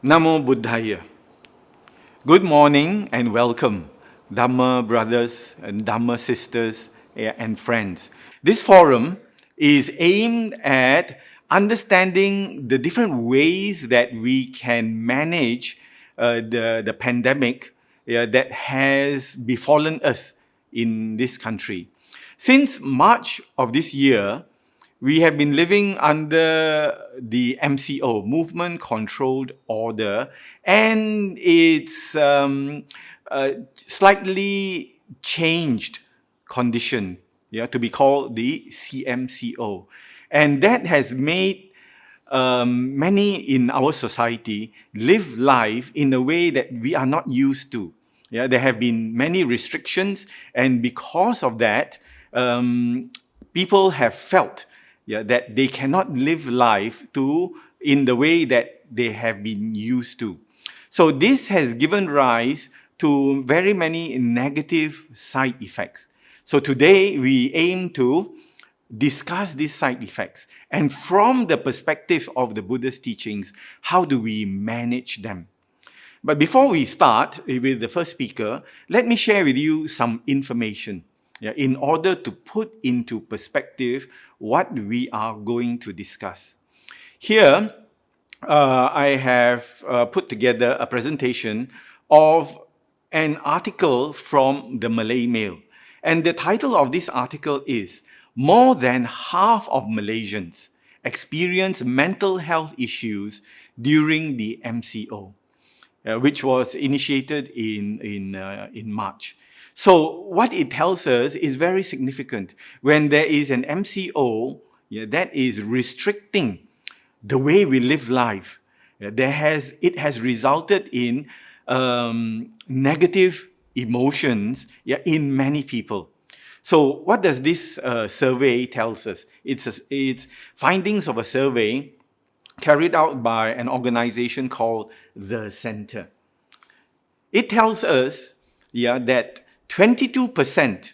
Namo Buddhaya. Good morning and welcome, Dhamma brothers and Dhamma sisters and friends. This forum is aimed at understanding the different ways that we can manage the pandemic that has befallen us in this country. Since March of this year, we have been living under the MCO, Movement Controlled Order, and it's slightly changed condition, to be called the CMCO. And that has made many in our society live life in a way that we are not used to. There have been many restrictions, and because of that, people have felt that they cannot live life in the way that they have been used to. So this has given rise to very many negative side effects. So today we aim to discuss these side effects, and from the perspective of the Buddhist teachings, how do we manage them? But before we start with the first speaker, let me share with you some information in order to put into perspective what we are going to discuss. Here, I have put together a presentation of an article from the Malay Mail. And the title of this article is "More than half of Malaysians experience mental health issues during the MCO," which was initiated in March. So what it tells us is very significant. When there is an MCO that is restricting the way we live life, it has resulted in negative emotions in many people. So what does this survey tells us? It's findings of a survey carried out by an organization called The Center. It tells us that 22%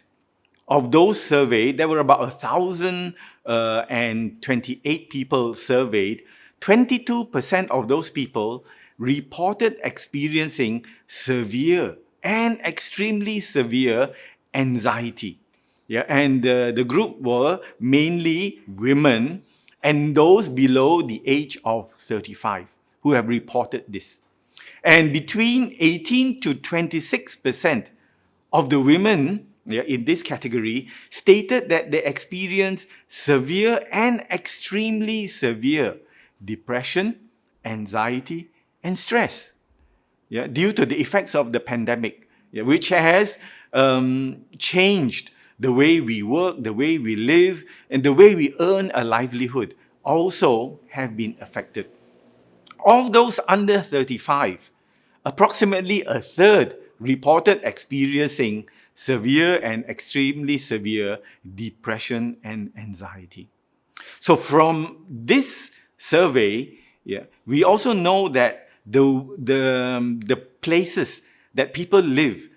of those surveyed, there were about 1,028 people surveyed, 22% of those people reported experiencing severe and extremely severe anxiety. And the group were mainly women and those below the age of 35 who have reported this. And between 18 to 26% of the women in this category stated that they experienced severe and extremely severe depression, anxiety, and stress due to the effects of the pandemic, which has changed the way we work, the way we live, and the way we earn a livelihood also have been affected. Of those under 35, approximately a third reported experiencing severe and extremely severe depression and anxiety. So from this survey, we also know that the places that people live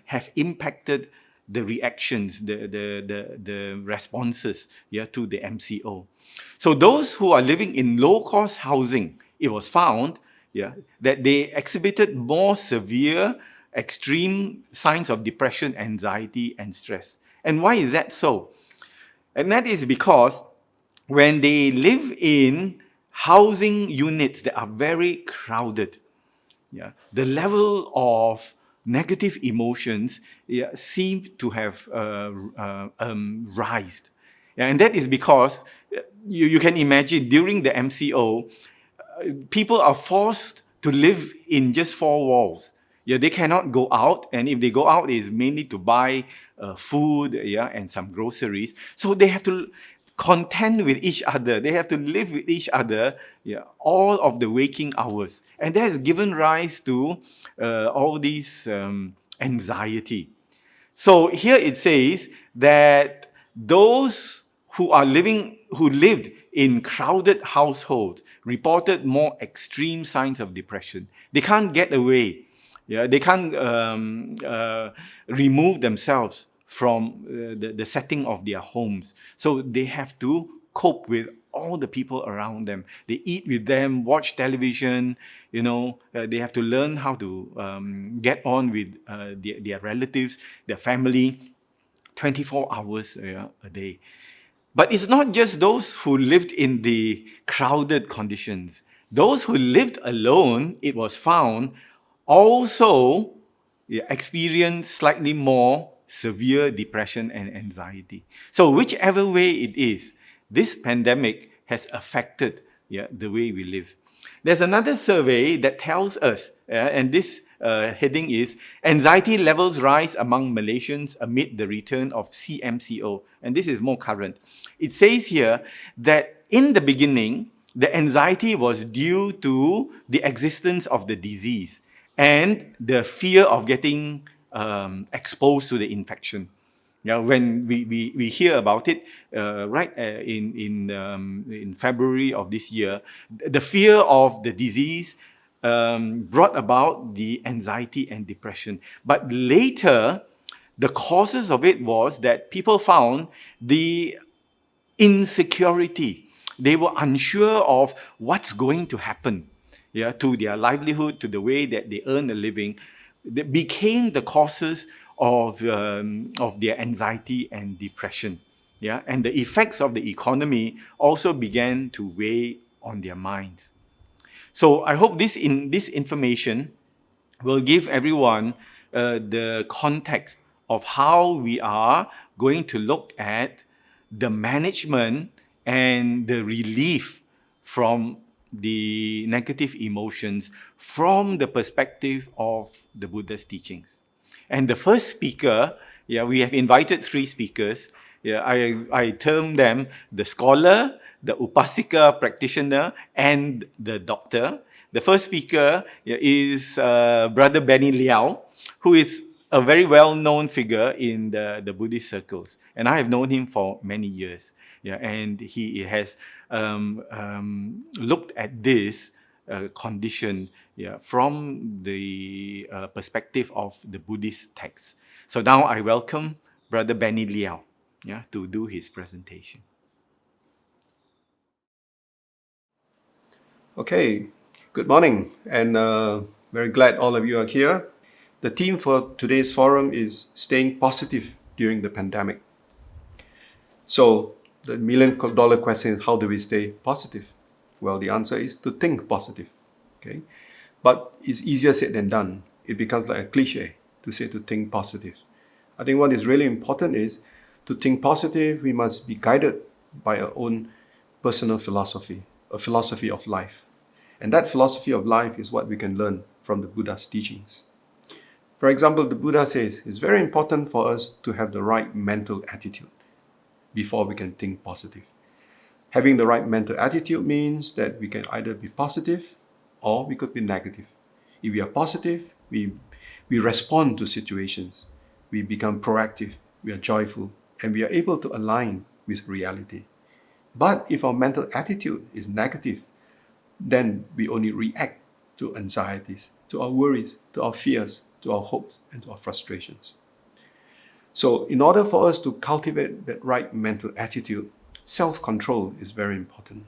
have impacted the reactions, the responses to the MCO. So those who are living in low-cost housing, it was found that they exhibited more severe, extreme signs of depression, anxiety, and stress. And why is that so? And that is because when they live in housing units that are very crowded, the level of negative emotions seem to have rised. And that is because you can imagine during the MCO, people are forced to live in just four walls. They cannot go out, and if they go out, it's mainly to buy food, and some groceries. So they have to contend with each other. They have to live with each other, all of the waking hours, and that has given rise to all these anxiety. So here it says that those who lived in crowded households reported more extreme signs of depression. They can't get away. They can't remove themselves from the setting of their homes. So they have to cope with all the people around them. They eat with them, watch television, they have to learn how to get on with their relatives, their family, 24 hours a day. But it's not just those who lived in the crowded conditions. Those who lived alone, it was found, also experience slightly more severe depression and anxiety. So whichever way it is, this pandemic has affected the way we live. There's another survey that tells us, and this heading is Anxiety Levels Rise Among Malaysians Amid the Return of CMCO. And this is more current. It says here that in the beginning, the anxiety was due to the existence of the disease and the fear of getting exposed to the infection. When we hear about it, in February of this year, the fear of the disease brought about the anxiety and depression. But later, the causes of it was that people found the insecurity. They were unsure of what's going to happen to their livelihood, to the way that they earn a living. That became the causes of their anxiety and depression. And the effects of the economy also began to weigh on their minds. So I hope this information will give everyone the context of how we are going to look at the management and the relief from the negative emotions from the perspective of the Buddha's teachings. And the first speaker, we have invited 3 speakers. I term them the scholar, the upasika practitioner, and the doctor. The first speaker is Brother Benny Liao, who is a very well-known figure in the Buddhist circles. And I have known him for many years. And he has looked at this condition from the perspective of the Buddhist text. So now I welcome Brother Benny Liao to do his presentation. Okay, good morning, and very glad all of you are here. The theme for today's forum is staying positive during the pandemic. So the million-dollar question is, how do we stay positive? Well, the answer is to think positive. Okay, but it's easier said than done. It becomes like a cliche to say to think positive. I think what is really important is to think positive. We must be guided by our own personal philosophy, a philosophy of life. And that philosophy of life is what we can learn from the Buddha's teachings. For example, the Buddha says it's very important for us to have the right mental attitude before we can think positive. Having the right mental attitude means that we can either be positive or we could be negative. If we are positive, we respond to situations. We become proactive, we are joyful, and we are able to align with reality. But if our mental attitude is negative, then we only react to anxieties, to our worries, to our fears, to our hopes, and to our frustrations. So in order for us to cultivate that right mental attitude, self-control is very important.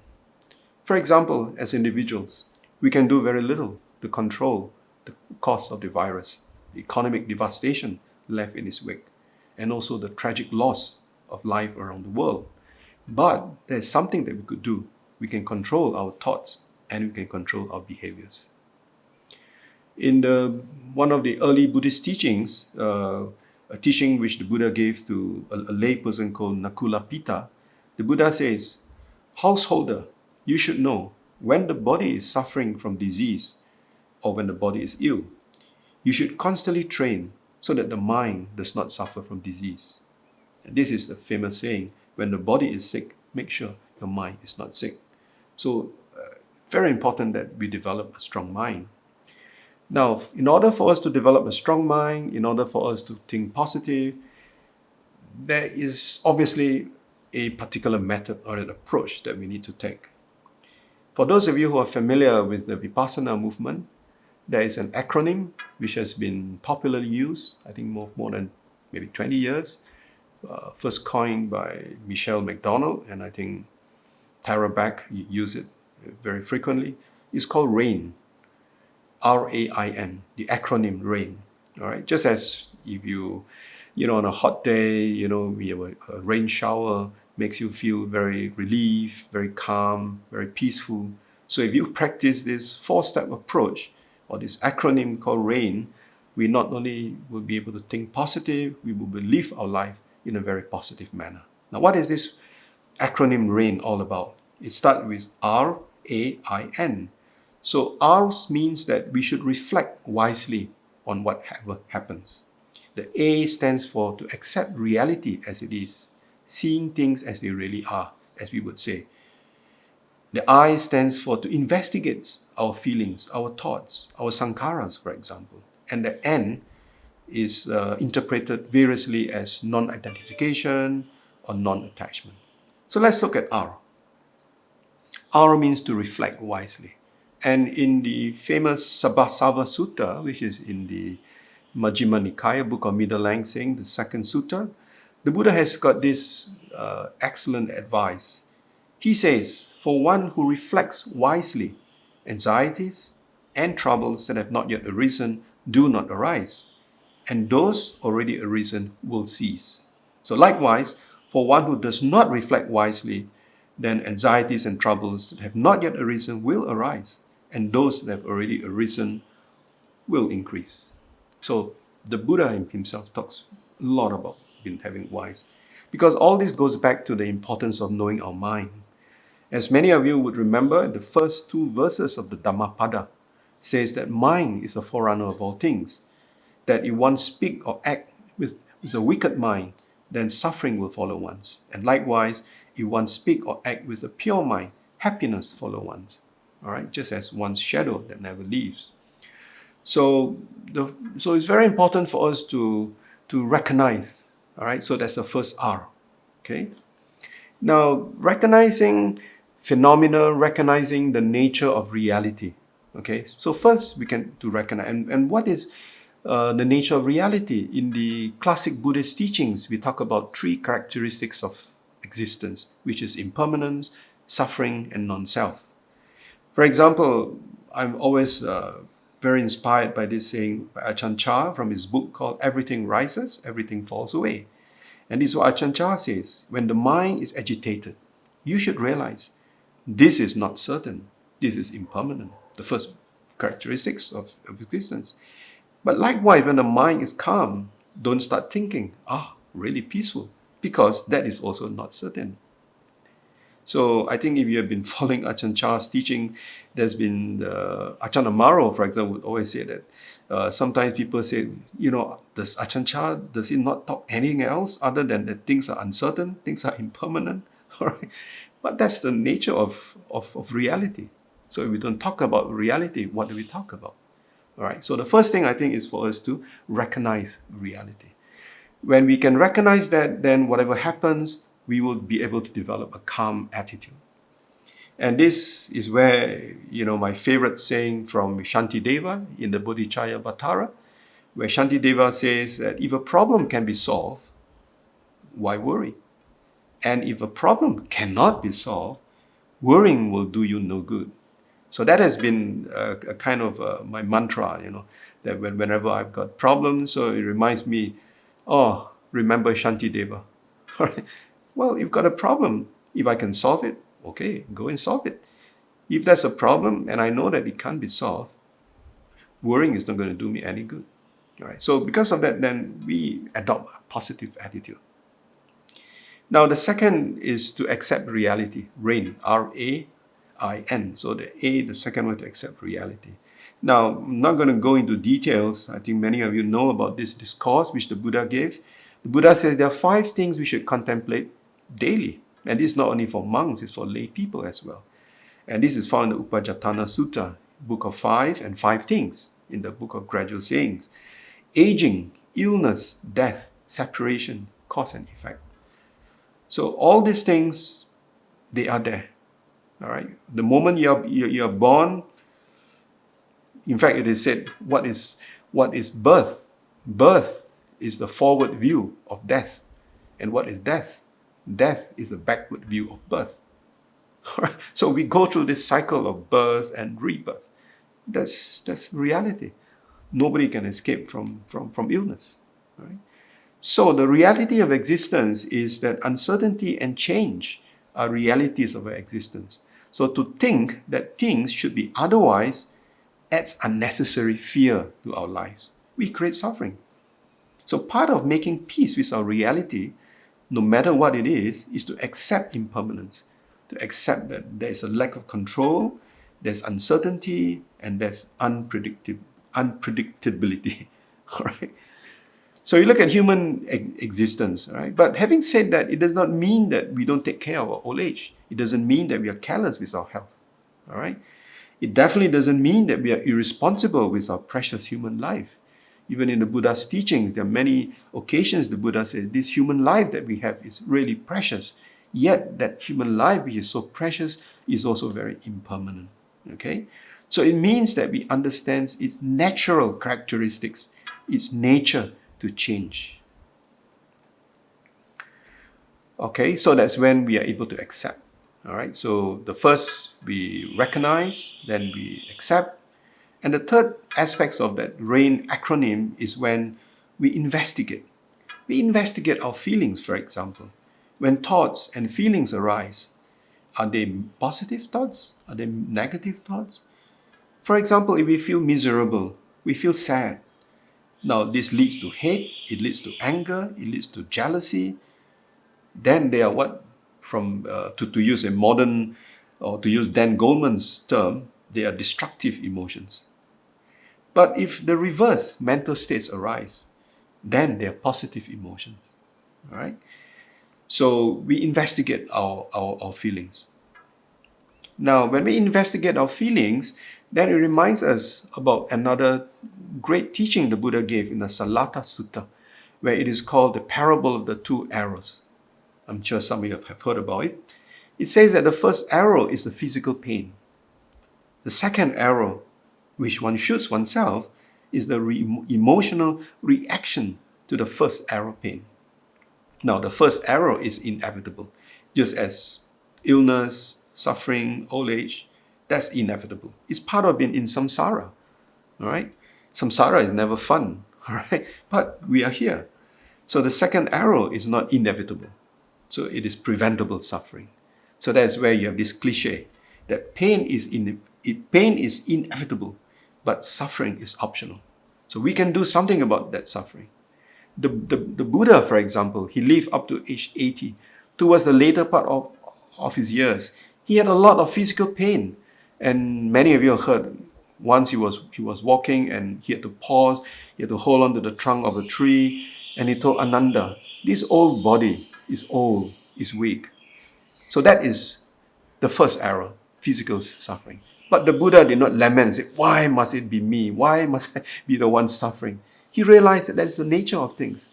For example, as individuals, we can do very little to control the cause of the virus, the economic devastation left in its wake, and also the tragic loss of life around the world. But there's something that we could do. We can control our thoughts and we can control our behaviors. In one of the early Buddhist teachings, a teaching which the Buddha gave to a lay person called Nakulapita, the Buddha says, householder, you should know when the body is suffering from disease or when the body is ill, you should constantly train so that the mind does not suffer from disease. And this is the famous saying, when the body is sick, make sure your mind is not sick. So very important that we develop a strong mind. Now, in order for us to develop a strong mind, in order for us to think positive, there is obviously a particular method or an approach that we need to take. For those of you who are familiar with the Vipassana movement, there is an acronym which has been popularly used, I think more than maybe 20 years, first coined by Michelle McDonald, and I think Tara Beck use it very frequently, is called RAIN. RAIN, the acronym RAIN. All right, just as if you on a hot day, we have a rain shower, makes you feel very relieved, very calm, very peaceful. So if you practice this 4-step approach or this acronym called RAIN, we not only will be able to think positive, we will live our life in a very positive manner. Now, what is this acronym RAIN all about? It starts with RAIN. So R means that we should reflect wisely on whatever happens. The A stands for to accept reality as it is, seeing things as they really are, as we would say. The I stands for to investigate our feelings, our thoughts, our sankharas, for example. And the N is interpreted variously as non-identification or non-attachment. So let's look at R. R means to reflect wisely. And in the famous Sabbasava Sutta, which is in the Majjhima Nikaya, book of Middle Length saying, the second sutta, the Buddha has got this excellent advice. He says, for one who reflects wisely, anxieties and troubles that have not yet arisen do not arise, and those already arisen will cease. So likewise, for one who does not reflect wisely, then anxieties and troubles that have not yet arisen will arise, and those that have already arisen will increase. So the Buddha himself talks a lot about having wise, because all this goes back to the importance of knowing our mind. As many of you would remember, the first 2 verses of the Dhammapada says that mind is the forerunner of all things, that if one speak or act with a wicked mind, then suffering will follow ones. And likewise, if one speak or act with a pure mind, happiness follow ones. All right, just as one's shadow that never leaves. So it's very important for us to recognize. All right, so that's the first R. Okay. Now, recognizing phenomena, recognizing the nature of reality. Okay. So first, we can to recognize and what is the nature of reality. In the classic Buddhist teachings, we talk about 3 characteristics of existence, which is impermanence, suffering, and non-self. For example, I'm always very inspired by this saying by Ajahn Chah from his book called Everything Rises, Everything Falls Away. And this is what Ajahn Chah says: when the mind is agitated, you should realize this is not certain, this is impermanent, the first characteristics of existence. But likewise, when the mind is calm, don't start thinking, really peaceful, because that is also not certain. So I think if you have been following Ajahn Chah's teaching, there's been Ajahn Amaro, for example, would always say that sometimes people say, does Ajahn Chah, does he not talk anything else other than that things are uncertain, things are impermanent? All right? But that's the nature of reality. So if we don't talk about reality, what do we talk about? All right. So the first thing I think is for us to recognize reality. When we can recognize that, then whatever happens, we will be able to develop a calm attitude. And this is where, my favorite saying from Shantideva in the Bodhicharyavatara, where Shantideva says that if a problem can be solved, why worry? And if a problem cannot be solved, worrying will do you no good. So that has been a kind of my mantra, that whenever I've got problems, so it reminds me, remember Shantideva. All right. Well, you've got a problem. If I can solve it, okay, go and solve it. If there's a problem and I know that it can't be solved, worrying is not going to do me any good. All right. So because of that, then we adopt a positive attitude. Now, the second is to accept reality. RAIN, R-A-I-N. So the second one, to accept reality. Now, I'm not going to go into details. I think many of you know about this discourse which the Buddha gave. The Buddha says there are 5 things we should contemplate daily. And this is not only for monks, it's for lay people as well. And this is found in the Upajjhatthana Sutta, book of 5 and 5 things in the book of Gradual Sayings. Aging, illness, death, separation, cause and effect. So all these things, they are there. All right. The moment you are born, in fact, it is said, what is birth? Birth is the forward view of death. And what is death? Death is the backward view of birth. So we go through this cycle of birth and rebirth. That's reality. Nobody can escape from illness. Right? So the reality of existence is that uncertainty and change are realities of our existence. So to think that things should be otherwise adds unnecessary fear to our lives. We create suffering. So part of making peace with our reality, no matter what it is to accept impermanence, to accept that there is a lack of control, there's uncertainty, and there's unpredictability. All right? So you look at human existence, right? But having said that, it does not mean that we don't take care of our old age. It doesn't mean that we are careless with our health. All right? It definitely doesn't mean that we are irresponsible with our precious human life. Even in the Buddha's teachings, there are many occasions the Buddha says this human life that we have is really precious. Yet that human life which is so precious is also very impermanent. Okay? So it means that we understand its natural characteristics, its nature to change. Okay, so that's when we are able to accept. All right, so the first we recognize, then we accept. And the third aspect of that RAIN acronym is when we investigate. We investigate our feelings, for example. When thoughts and feelings arise, are they positive thoughts? Are they negative thoughts? For example, if we feel miserable, we feel sad. Now, this leads to hate, it leads to anger, it leads to jealousy. Then they are what, to use a modern, or to use Dan Goleman's term, they are destructive emotions. But if the reverse mental states arise, then they are positive emotions. All right? So we investigate our feelings. Now, when we investigate our feelings, then it reminds us about another great teaching the Buddha gave in the Salata Sutta, where it is called the parable of the two arrows. I'm sure some of you have heard about it. It says that the first arrow is the physical pain. The second arrow, which one shoots oneself, is the emotional reaction to the first arrow pain. Now, the first arrow is inevitable, just as illness, suffering, old age, that's inevitable. It's part of being in samsara, all right? Samsara is never fun, all right? But we are here. So the second arrow is not inevitable. So it is preventable suffering. So that's where you have this cliche that pain is inevitable, but suffering is optional. So we can do something about that suffering. The Buddha, for example, he lived up to age 80. Towards the later part of his years, he had a lot of physical pain. And many of you have heard, once he was walking and he had to pause, he had to hold on to the trunk of a tree, and he told Ananda, this old body is old, is weak. So that is the first arrow, physical suffering. But the Buddha did not lament and say, why must it be me? Why must I be the one suffering? He realized that is the nature of things.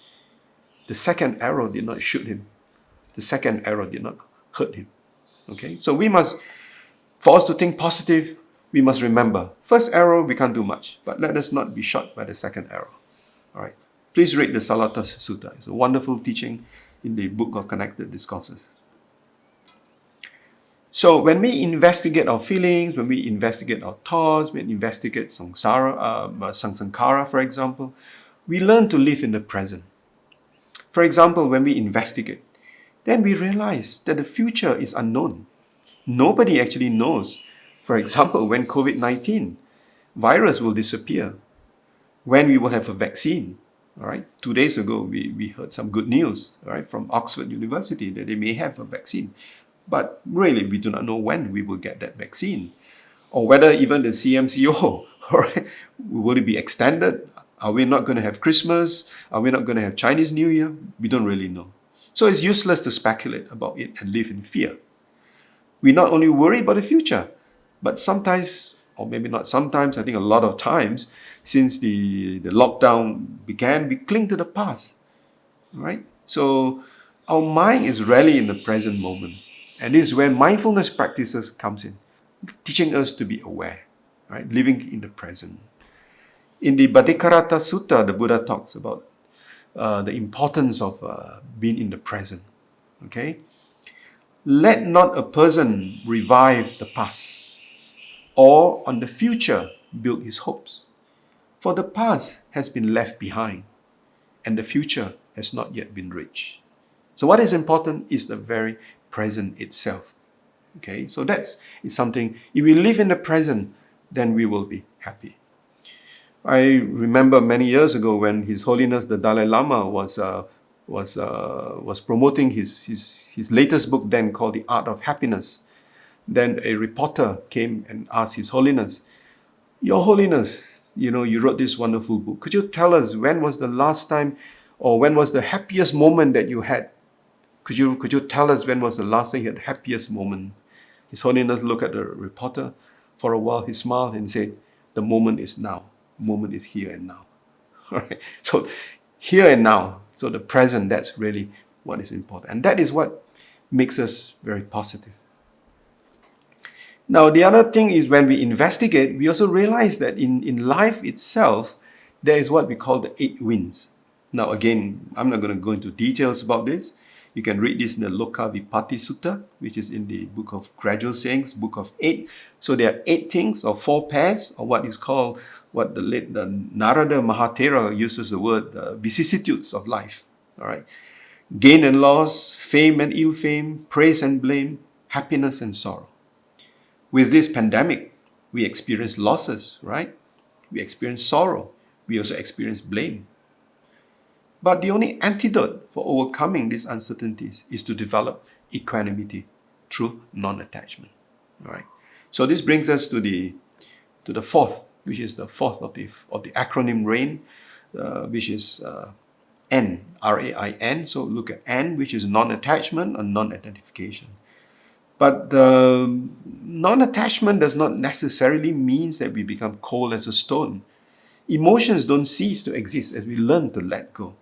The second arrow did not shoot him. The second arrow did not hurt him. Okay? So for us to think positive, we must remember, first arrow, we can't do much. But let us not be shot by the second arrow. All right? Please read the Salata Sutta. It's a wonderful teaching in the Book of Connected Discourses. So when we investigate our feelings, when we investigate our thoughts, when we investigate sankhara, for example, we learn to live in the present. For example, when we investigate, then we realize that the future is unknown. Nobody actually knows, for example, when COVID-19 virus will disappear, when we will have a vaccine. All right. 2 days ago, we heard some good news, all right, from Oxford University that they may have a vaccine. But really, we do not know when we will get that vaccine, or whether even the CMCO, all right, will it be extended? Are we not going to have Christmas? Are we not going to have Chinese New Year? We don't really know. So it's useless to speculate about it and live in fear. We not only worry about the future, but sometimes, or maybe not sometimes, I think a lot of times, since the lockdown began, we cling to the past, right? So our mind is rarely in the present moment. And this is where mindfulness practices comes in, teaching us to be aware, right? Living in the present. In the Bhattikarata Sutta, the Buddha talks about the importance of being in the present, okay? Let not a person revive the past, or on the future build his hopes. For the past has been left behind, and the future has not yet been reached. So what is important is the very present itself. Okay, so that's something, if we live in the present, then we will be happy. I remember many years ago when His Holiness the Dalai Lama was promoting his latest book then called The Art of Happiness. Then a reporter came and asked His Holiness, "Your Holiness, you wrote this wonderful book. Could you tell us when was the last time, or when was the happiest moment that you had? Could you tell us when was the last time you had the happiest moment?" His Holiness looked at the reporter for a while. He smiled and said, "The moment is now. The moment is here and now." All right. So here and now. So the present, that's really what is important. And that is what makes us very positive. Now, the other thing is when we investigate, we also realize that in life itself, there is what we call the 8 winds. Now, again, I'm not going to go into details about this. You can read this in the Loka Vipatti Sutta, which is in the Book of Gradual Sayings, Book of 8. So there are 8 things, or 4 pairs, or what is called, what the Narada Mahathera uses the word, vicissitudes of life. All right, gain and loss, fame and ill fame, praise and blame, happiness and sorrow. With this pandemic, we experience losses, right? We experience sorrow. We also experience blame. But the only antidote for overcoming these uncertainties is to develop equanimity through non-attachment. All right. So this brings us to the fourth, which is the fourth of the acronym RAIN, which is N, R-A-I-N. So look at N, which is non-attachment or non-identification. But the non-attachment does not necessarily mean that we become cold as a stone. Emotions don't cease to exist as we learn to let go.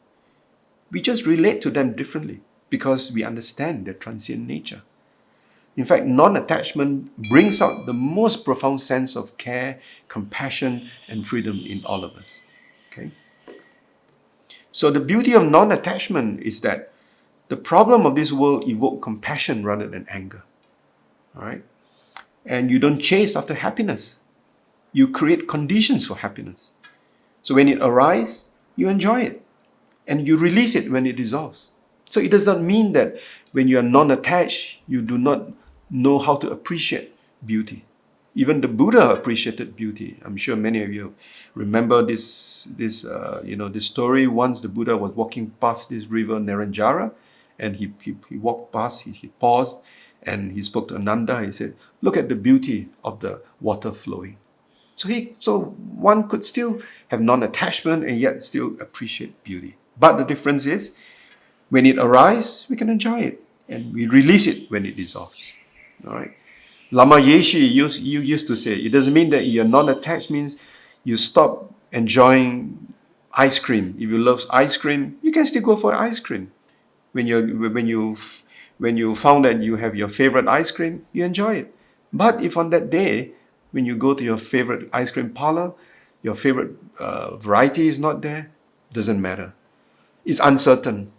We just relate to them differently because we understand their transient nature. In fact, non-attachment brings out the most profound sense of care, compassion, and freedom in all of us. Okay? So the beauty of non-attachment is that the problem of this world evokes compassion rather than anger. All right? And you don't chase after happiness. You create conditions for happiness. So when it arises, you enjoy it. And you release it when it dissolves. So it does not mean that when you are non-attached, you do not know how to appreciate beauty. Even the Buddha appreciated beauty. I'm sure many of you remember this story. Once the Buddha was walking past this river Naranjara, and he walked past, he paused, and he spoke to Ananda. He said, "Look at the beauty of the water flowing." So one could still have non-attachment and yet still appreciate beauty. But the difference is, when it arises, we can enjoy it, and we release it when it dissolves. All right. Lama Yeshe used to say, it doesn't mean that you're non-attached means you stop enjoying ice cream. If you love ice cream, you can still go for ice cream. When you found that you have your favorite ice cream, you enjoy it. But if on that day, when you go to your favorite ice cream parlor, your favorite variety is not there, doesn't matter. It's uncertain.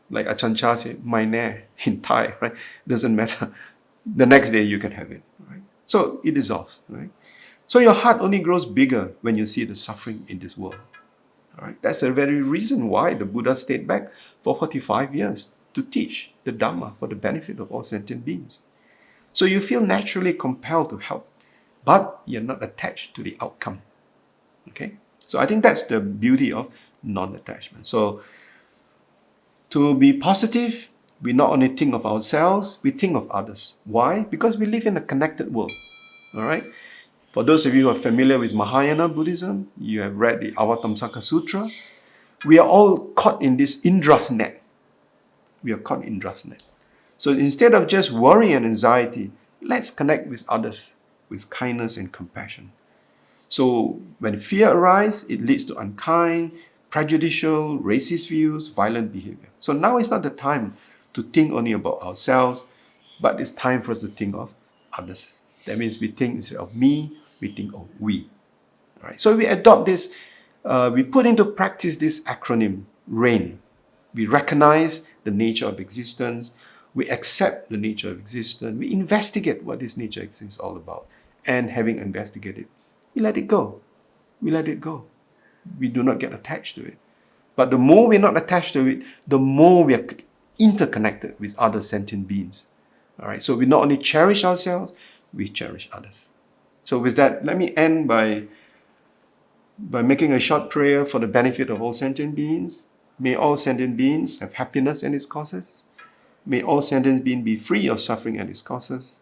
Like Ajahn Chah said, "Mai ne," in Thai, right? Doesn't matter. The next day you can have it, right? So it dissolves, right? So your heart only grows bigger when you see the suffering in this world. All right? That's the very reason why the Buddha stayed back for 45 years to teach the Dhamma for the benefit of all sentient beings. So you feel naturally compelled to help, but you're not attached to the outcome. Okay? So I think that's the beauty of non-attachment. So to be positive, we not only think of ourselves, we think of others. Why? Because we live in a connected world. All right? For those of you who are familiar with Mahayana Buddhism, you have read the Avatamsaka Sutra. We are all caught in this Indra's net. We are caught in Indra's net. So instead of just worry and anxiety, let's connect with others with kindness and compassion. So when fear arises, it leads to unkind, prejudicial, racist views, violent behavior. So now is not the time to think only about ourselves, but it's time for us to think of others. That means we think instead of me, we think of we. All right. So we adopt this, we put into practice this acronym, RAIN. We recognize the nature of existence. We accept the nature of existence. We investigate what this nature of existence is all about. And having investigated, we let it go. We let it go. We do not get attached to it. But the more we're not attached to it, the more we are interconnected with other sentient beings. All right. So we not only cherish ourselves, we cherish others. So with that, let me end by making a short prayer for the benefit of all sentient beings. May all sentient beings have happiness and its causes. May all sentient beings be free of suffering and its causes.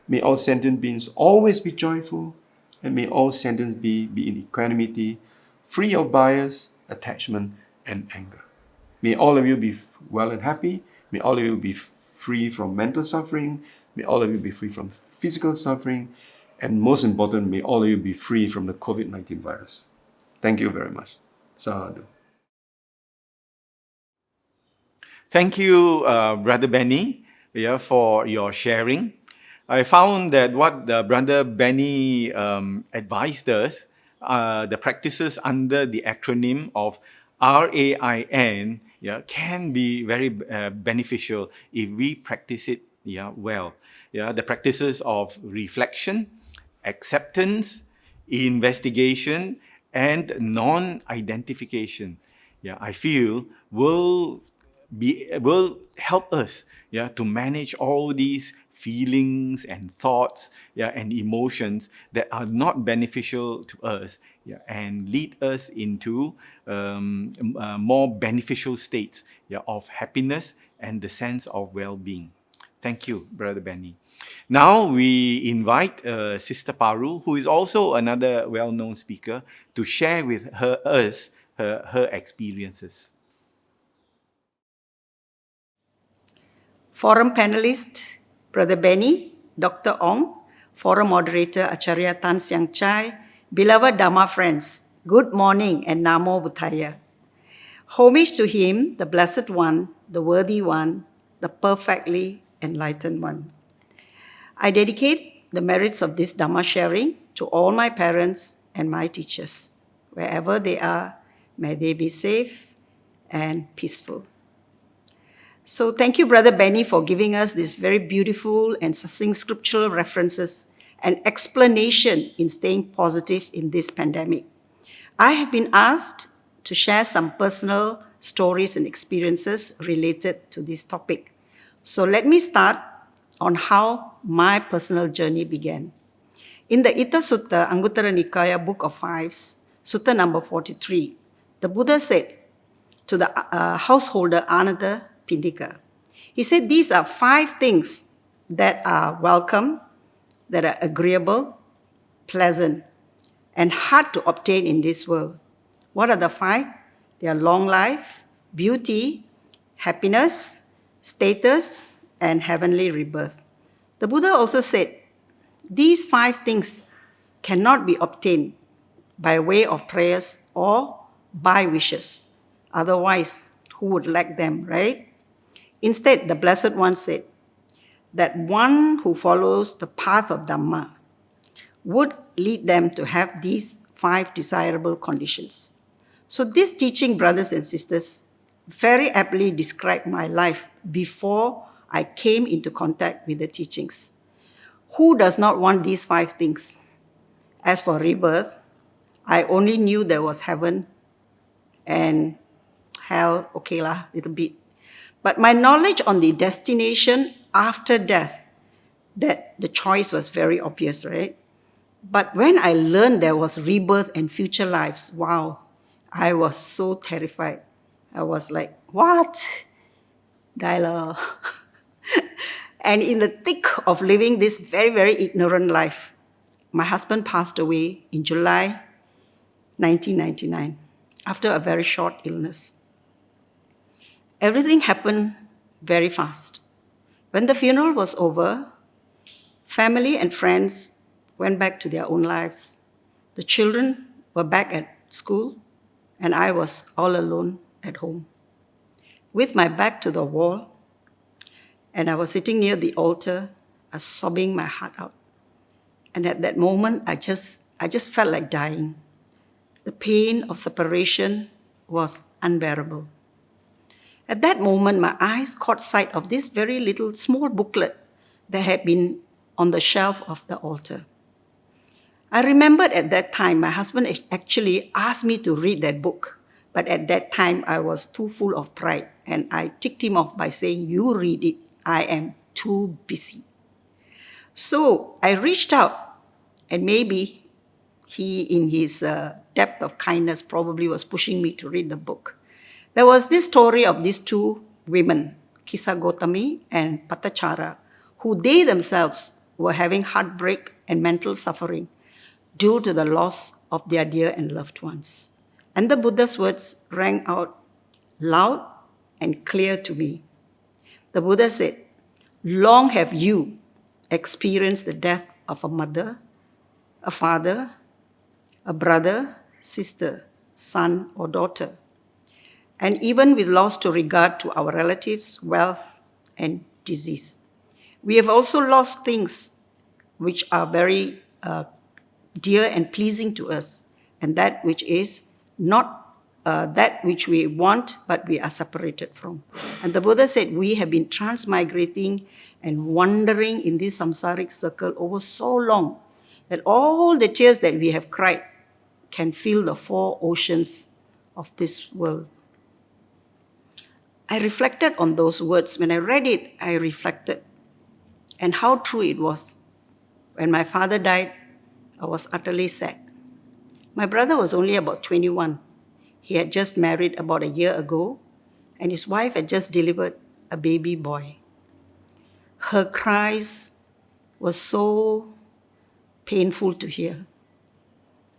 May all sentient beings always be joyful. And may all sentient beings be in equanimity, free of bias, attachment, and anger. May all of you be well and happy. May all of you be free from mental suffering. May all of you be free from physical suffering. And most important, may all of you be free from the COVID-19 virus. Thank you very much. Sadhu. Thank you, Brother Benny, for your sharing. I found that what Brother Benny advised us, the practices under the acronym of RAIN, can be very beneficial if we practice it well. The practices of reflection, acceptance, investigation, and non-identification, I feel will help us to manage all these feelings and thoughts and emotions that are not beneficial to us and lead us into more beneficial states of happiness and the sense of well-being. Thank you, Brother Benny. Now we invite Sister Paru, who is also another well-known speaker, to share with us her experiences. Forum panelist, Brother Benny, Dr. Ong, forum moderator Acharya Tan Siang Chye, beloved Dhamma friends, good morning and Namo Buddhaya. Homage to him, the Blessed One, the Worthy One, the perfectly enlightened one. I dedicate the merits of this Dhamma sharing to all my parents and my teachers. Wherever they are, may they be safe and peaceful. So thank you, Brother Benny, for giving us these very beautiful and succinct scriptural references and explanation in staying positive in this pandemic. I have been asked to share some personal stories and experiences related to this topic. So let me start on how my personal journey began. In the Itta Sutta, Anguttara Nikaya, Book of Fives, Sutta number 43, the Buddha said to the householder Ananda Pindika, he said, these are 5 things that are welcome, that are agreeable, pleasant, and hard to obtain in this world. What are the 5? They are long life, beauty, happiness, status, and heavenly rebirth. The Buddha also said, these 5 things cannot be obtained by way of prayers or by wishes. Otherwise, who would lack them, right? Instead, the Blessed One said that one who follows the path of Dhamma would lead them to have these 5 desirable conditions. So this teaching, brothers and sisters, very aptly described my life before I came into contact with the teachings. Who does not want these 5 things? As for rebirth, I only knew there was heaven and hell, okay lah, little bit. But my knowledge on the destination after death, that the choice was very obvious, right? But when I learned there was rebirth and future lives, wow, I was so terrified. I was like, what? Die lah. And in the thick of living this very, very ignorant life, my husband passed away in July 1999 after a very short illness. Everything happened very fast. When the funeral was over, family and friends went back to their own lives. The children were back at school, and I was all alone at home. With my back to the wall, and I was sitting near the altar, sobbing my heart out. And at that moment, I just felt like dying. The pain of separation was unbearable. At that moment, my eyes caught sight of this very little small booklet that had been on the shelf of the altar. I remembered at that time, my husband actually asked me to read that book. But at that time, I was too full of pride. And I ticked him off by saying, "You read it. I am too busy." So I reached out, and maybe he, in his depth of kindness, probably was pushing me to read the book. There was this story of these two women, Kisa Gotami and Patachara, who they themselves were having heartbreak and mental suffering due to the loss of their dear and loved ones. And the Buddha's words rang out loud and clear to me. The Buddha said, "Long have you experienced the death of a mother, a father, a brother, sister, son, or daughter, and even with loss to regard to our relatives, wealth, and disease. We have also lost things which are very dear and pleasing to us, and that which is not that which we want, but we are separated from." And the Buddha said, we have been transmigrating and wandering in this samsaric circle over so long that all the tears that we have cried can fill the 4 oceans of this world. I reflected on those words. When I read it, I reflected and how true it was. When my father died, I was utterly sad. My brother was only about 21. He had just married about a year ago, and his wife had just delivered a baby boy. Her cries were so painful to hear.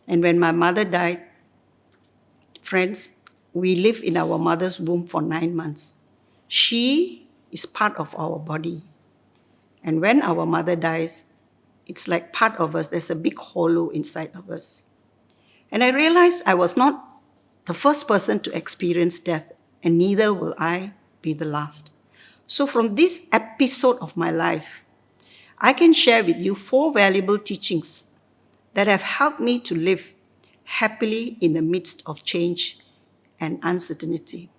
And when my mother died, friends, we lived in our mother's womb for 9 months. She is part of our body. And when our mother dies, it's like part of us, there's a big hollow inside of us. And I realized I was not the first person to experience death, and neither will I be the last. So from this episode of my life, I can share with you 4 valuable teachings that have helped me to live happily in the midst of change and uncertainty.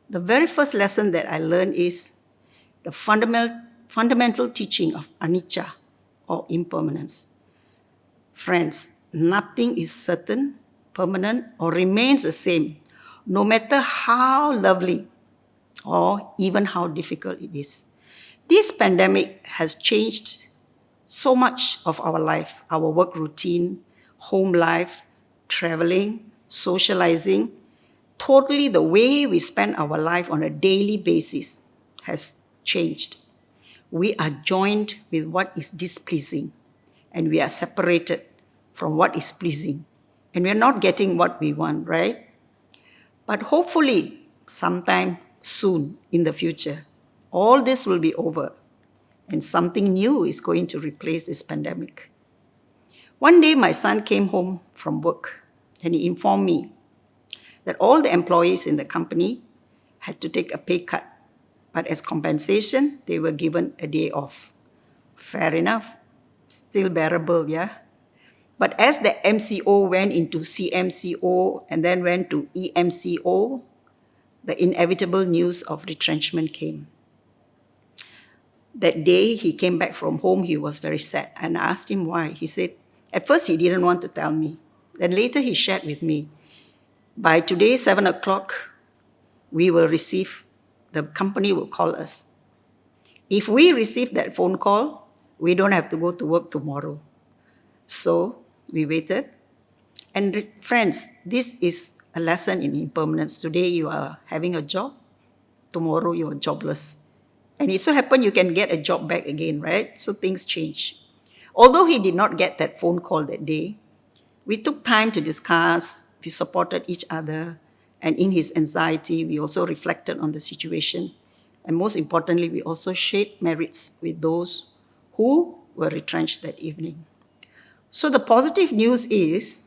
The very first lesson that I learned is the fundamental teaching of anicca, or impermanence. Friends, nothing is certain, permanent, or remains the same, no matter how lovely or even how difficult it is. This pandemic has changed so much of our life, our work routine, home life, traveling, socializing. Totally the way we spend our life on a daily basis has changed. We are joined with what is displeasing, and we are separated from what is pleasing. And we are not getting what we want, right? But hopefully, sometime soon in the future, all this will be over, and something new is going to replace this pandemic. One day, my son came home from work, and he informed me that all the employees in the company had to take a pay cut, but as compensation, they were given a day off. Fair enough, still bearable, yeah? But as the MCO went into CMCO and then went to EMCO, the inevitable news of retrenchment came. That day he came back from home, he was very sad. And I asked him why. He said, at first he didn't want to tell me. Then later he shared with me, by today, 7 o'clock, we will receive, the company will call us. If we receive that phone call, we don't have to go to work tomorrow. So we waited. And friends, this is a lesson in impermanence. Today you are having a job, tomorrow you are jobless. And it so happened you can get a job back again, right? So things change. Although he did not get that phone call that day, we took time to discuss, we supported each other, and in his anxiety, we also reflected on the situation. And most importantly, we also shared merits with those who were retrenched that evening. So the positive news is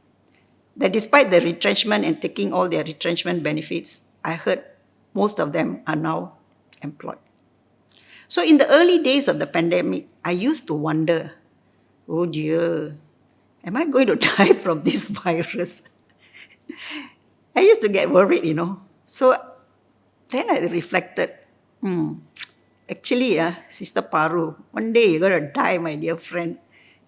that despite the retrenchment and taking all their retrenchment benefits, I heard most of them are now employed. So in the early days of the pandemic, I used to wonder, oh dear, am I going to die from this virus? I used to get worried, So then I reflected, actually, Sister Paru, one day you're going to die, my dear friend.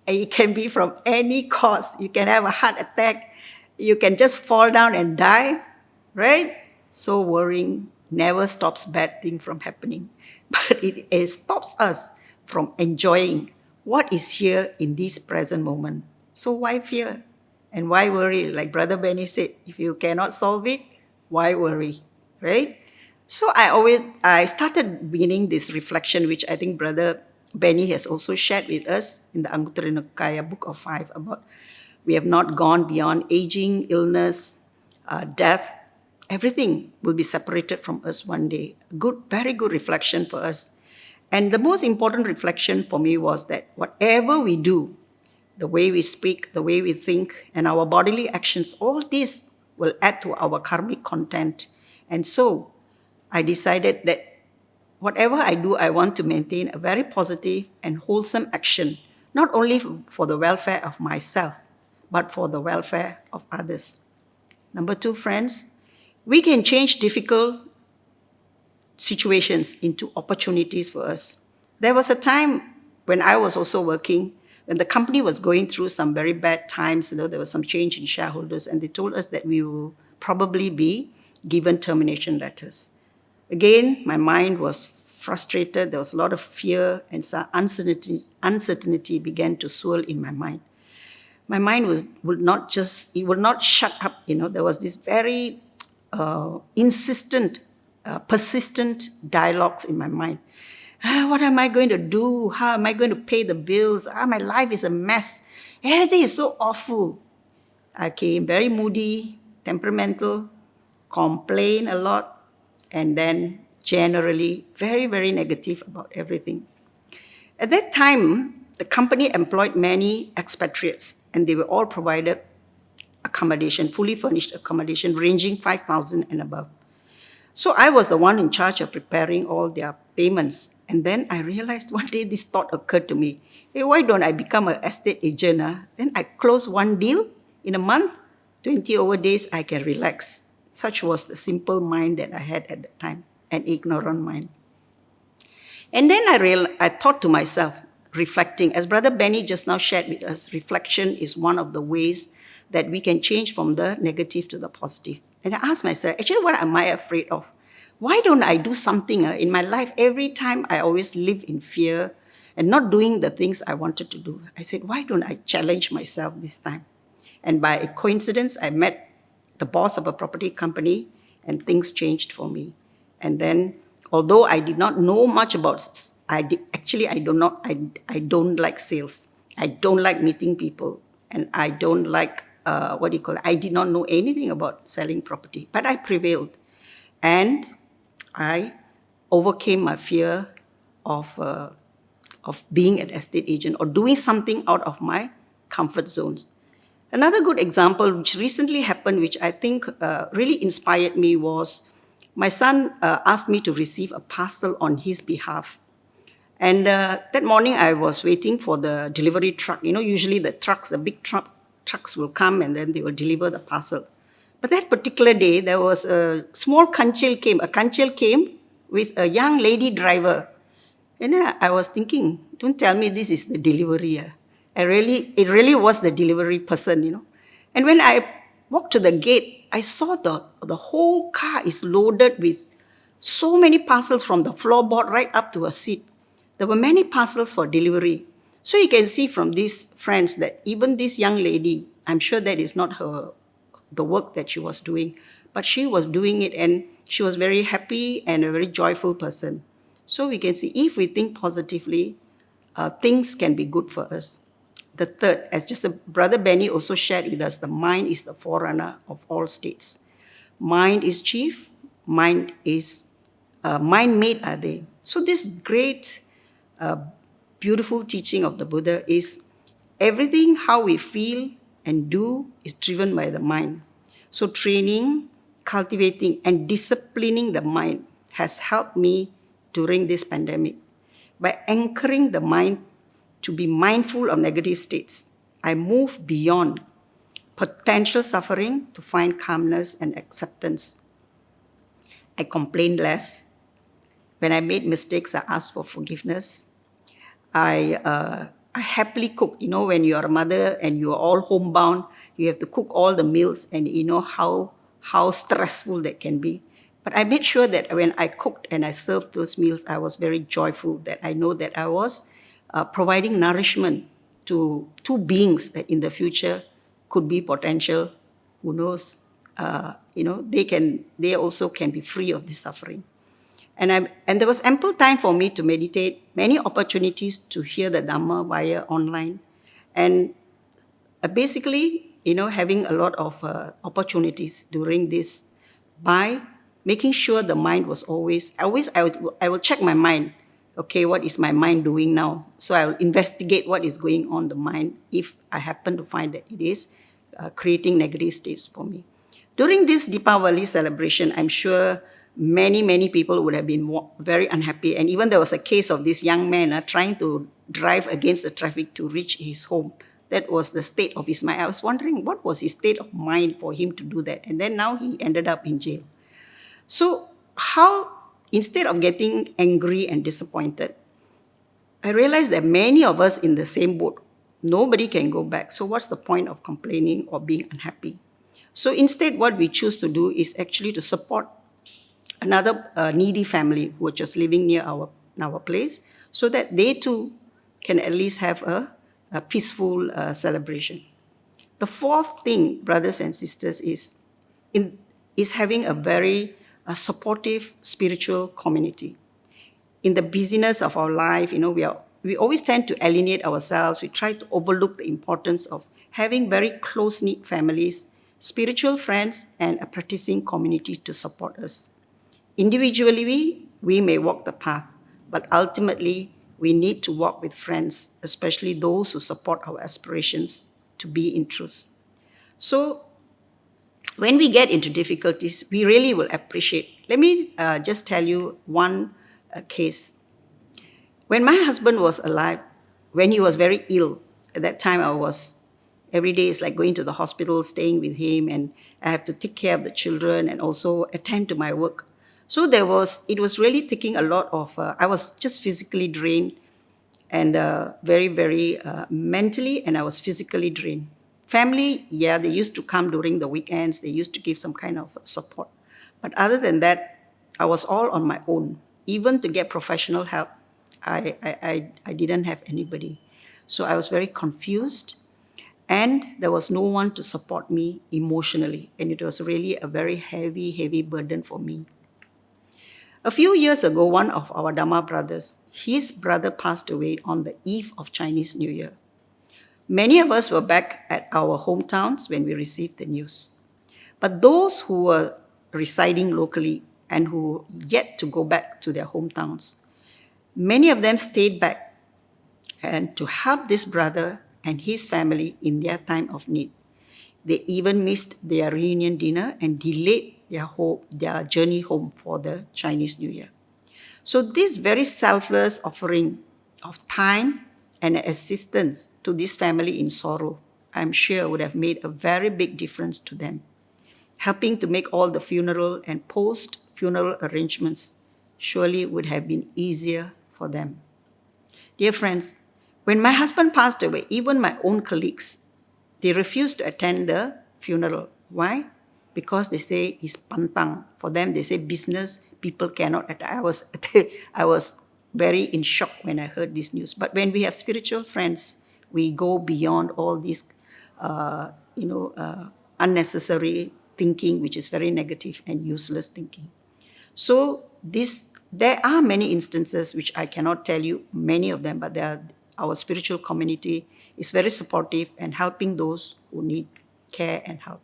And it can be from any cause. You can have a heart attack. You can just fall down and die, right? So worrying never stops bad things from happening. But it stops us from enjoying what is here in this present moment. So why fear? And why worry? Like Brother Benny said, if you cannot solve it, why worry, right? So I started beginning this reflection, which I think Brother Benny has also shared with us in the Anguttara Nikaya Book of 5 about we have not gone beyond aging, illness, death. Everything will be separated from us one day. Good, very good reflection for us. And the most important reflection for me was that whatever we do, the way we speak, the way we think, and our bodily actions, all these will add to our karmic content. And so I decided that whatever I do, I want to maintain a very positive and wholesome action, not only for the welfare of myself, but for the welfare of others. Number 2, friends, we can change difficult situations into opportunities for us. There was a time when I was also working, when the company was going through some very bad times, there was some change in shareholders, and they told us that we will probably be given termination letters. Again, my mind was frustrated. There was a lot of fear, and some uncertainty began to swirl in my mind. My mind would not shut up. There was this very insistent, persistent dialogues in my mind. What am I going to do? How am I going to pay the bills? My life is a mess. Everything is so awful. I became very moody, temperamental, complain a lot, and then generally very, very negative about everything. At that time, the company employed many expatriates, and they were all provided accommodation, fully furnished accommodation, ranging 5,000 and above. So I was the one in charge of preparing all their payments. And then I realized one day this thought occurred to me. Hey, why don't I become an estate agent? Then I close one deal in a month, 20 over days, I can relax. Such was the simple mind that I had at the time, an ignorant mind. And then I thought to myself, reflecting, as Brother Benny just now shared with us, reflection is one of the ways that we can change from the negative to the positive. And I asked myself, actually, what am I afraid of? Why don't I do something in my life? Every time I always live in fear and not doing the things I wanted to do. I said, why don't I challenge myself this time? And by coincidence, I met the boss of a property company, and things changed for me. And then, although I did not know much about, I don't like sales. I don't like meeting people, and I don't like I did not know anything about selling property, but I prevailed, and I overcame my fear of being an estate agent or doing something out of my comfort zones. Another good example, which recently happened, which I think really inspired me, was my son asked me to receive a parcel on his behalf. And that morning I was waiting for the delivery truck. Usually the big trucks will come and then they will deliver the parcel. But that particular day, there was a small kanchil came with a young lady driver. And then I was thinking, don't tell me this is the delivery. It really was the delivery person, And when I walked to the gate, I saw the whole car is loaded with so many parcels from the floorboard right up to her seat. There were many parcels for delivery. So you can see from these friends that even this young lady, I'm sure that is not the work that she was doing, but she was doing it, and she was very happy and a very joyful person. So we can see if we think positively, things can be good for us. The third, as just Brother Benny also shared with us, the mind is the forerunner of all states. Mind is chief, mind made are they. So this great, beautiful teaching of the Buddha is everything how we feel and do is driven by the mind. So training, cultivating, and disciplining the mind has helped me during this pandemic. By anchoring the mind to be mindful of negative states, I move beyond potential suffering to find calmness and acceptance. I complained less. When I made mistakes, I asked for forgiveness. I happily cooked. You know, when you are a mother and you are all homebound, you have to cook all the meals, and you know how stressful that can be. But I made sure that when I cooked and I served those meals, I was very joyful that I know that I was providing nourishment to two beings that in the future could be potential. Who knows? They also can be free of this suffering. And there was ample time for me to meditate, many opportunities to hear the Dhamma via online. And basically, having a lot of opportunities during this by making sure the mind was always I will check my mind. Okay, what is my mind doing now? So I will investigate what is going on the mind if I happen to find that it is creating negative states for me. During this Deepavali celebration, I'm sure many people would have been very unhappy. And even there was a case of this young man trying to drive against the traffic to reach his home. That was the state of his mind. I was wondering what was his state of mind for him to do that. And then now he ended up in jail. So how, instead of getting angry and disappointed, I realized that many of us in the same boat. Nobody can go back. So what's the point of complaining or being unhappy? So instead, what we choose to do is actually to support another needy family who was just living near our place, so that they too can at least have a peaceful celebration. The fourth thing, brothers and sisters, is having a very supportive spiritual community. In the busyness of our life, we always tend to alienate ourselves. We try to overlook the importance of having very close-knit families, spiritual friends, and a practicing community to support us. Individually, we may walk the path, but ultimately, we need to walk with friends, especially those who support our aspirations to be in truth. So, when we get into difficulties, we really will appreciate. Let me just tell you one case. When my husband was alive, when he was very ill, at that time every day is like going to the hospital, staying with him, and I have to take care of the children and also attend to my work. So it was really taking a lot of, I was just physically drained and very mentally, and I was physically drained. Family, yeah, they used to come during the weekends. They used to give some kind of support. But other than that, I was all on my own. Even to get professional help, I didn't have anybody. So I was very confused, and there was no one to support me emotionally. And it was really a very heavy burden for me. A few years ago, one of our Dhamma brothers, his brother passed away on the eve of Chinese New Year. Many of us were back at our hometowns when we received the news. But those who were residing locally and who yet to go back to their hometowns, many of them stayed back and to help this brother and his family in their time of need. They even missed their reunion dinner and delayed their journey home for the Chinese New Year. So this very selfless offering of time and assistance to this family in sorrow, I'm sure would have made a very big difference to them. Helping to make all the funeral and post-funeral arrangements surely would have been easier for them. Dear friends, when my husband passed away, even my own colleagues, they refused to attend the funeral. Why? Because they say it's pantang. For them, they say business people cannot attend. I was very in shock when I heard this news. But when we have spiritual friends, we go beyond all this, unnecessary thinking, which is very negative and useless thinking. So there are many instances which I cannot tell you many of them, but our spiritual community is very supportive and helping those who need care and help.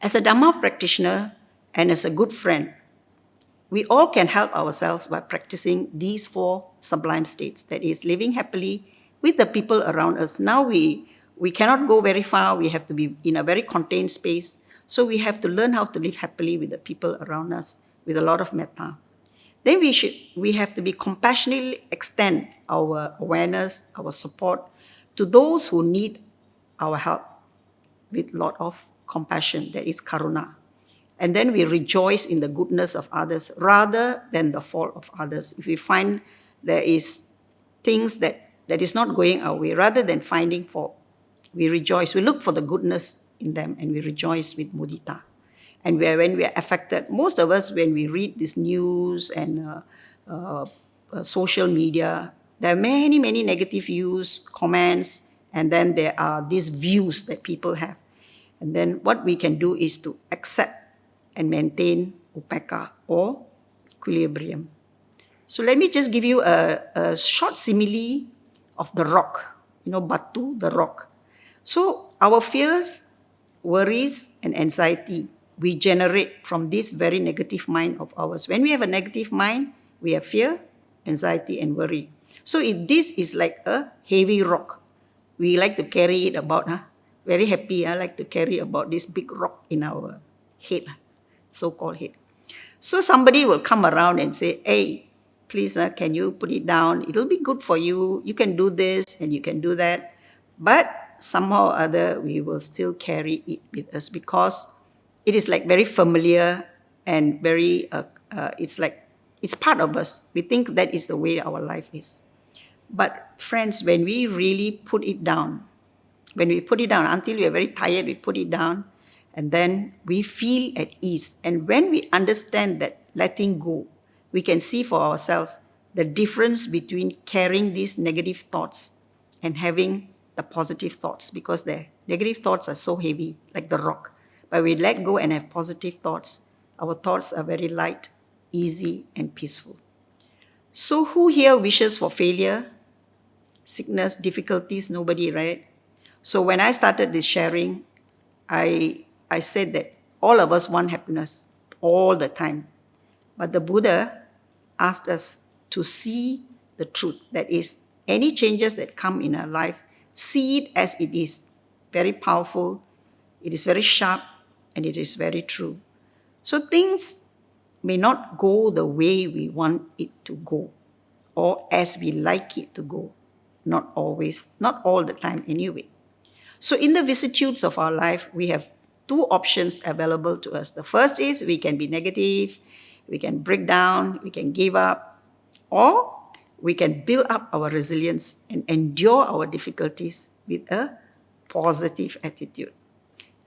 As a Dhamma practitioner and as a good friend, we all can help ourselves by practicing these 4 sublime states, that is, living happily with the people around us. Now we cannot go very far. We have to be in a very contained space. So we have to learn how to live happily with the people around us with a lot of metta. Then we have to be compassionately extend our awareness, our support to those who need our help with a lot of compassion, that is karuna. And then we rejoice in the goodness of others rather than the fault of others. If we find there is things that is not going our way, rather than finding fault, we rejoice. We look for the goodness in them and we rejoice with mudita. And when we are affected, most of us, when we read this news and social media, there are many, many negative views, comments, and then there are these views that people have. And then what we can do is to accept and maintain upeka or equilibrium. So let me just give you a short simile of the rock. Batu, the rock. So our fears, worries, and anxiety, we generate from this very negative mind of ours. When we have a negative mind, we have fear, anxiety, and worry. So if this is like a heavy rock, we like to carry it about, very happy, I like to carry about this big rock in our head, so-called head. So somebody will come around and say, hey, please, can you put it down? It'll be good for you. You can do this and you can do that. But somehow or other, we will still carry it with us because it is like very familiar and very, it's part of us. We think that is the way our life is. But friends, when we really put it down, until we are very tired, we put it down, and then we feel at ease. And when we understand that letting go, we can see for ourselves the difference between carrying these negative thoughts and having the positive thoughts, because the negative thoughts are so heavy, like the rock. But we let go and have positive thoughts. Our thoughts are very light, easy, and peaceful. So who here wishes for failure, sickness, difficulties? Nobody, right? So when I started this sharing, I said that all of us want happiness all the time. But the Buddha asked us to see the truth. That is, any changes that come in our life, see it as it is. Very powerful, it is very sharp, and it is very true. So things may not go the way we want it to go, or as we like it to go. Not always, not all the time anyway. So in the vicissitudes of our life, we have two options available to us. The first is we can be negative, we can break down, we can give up, or we can build up our resilience and endure our difficulties with a positive attitude.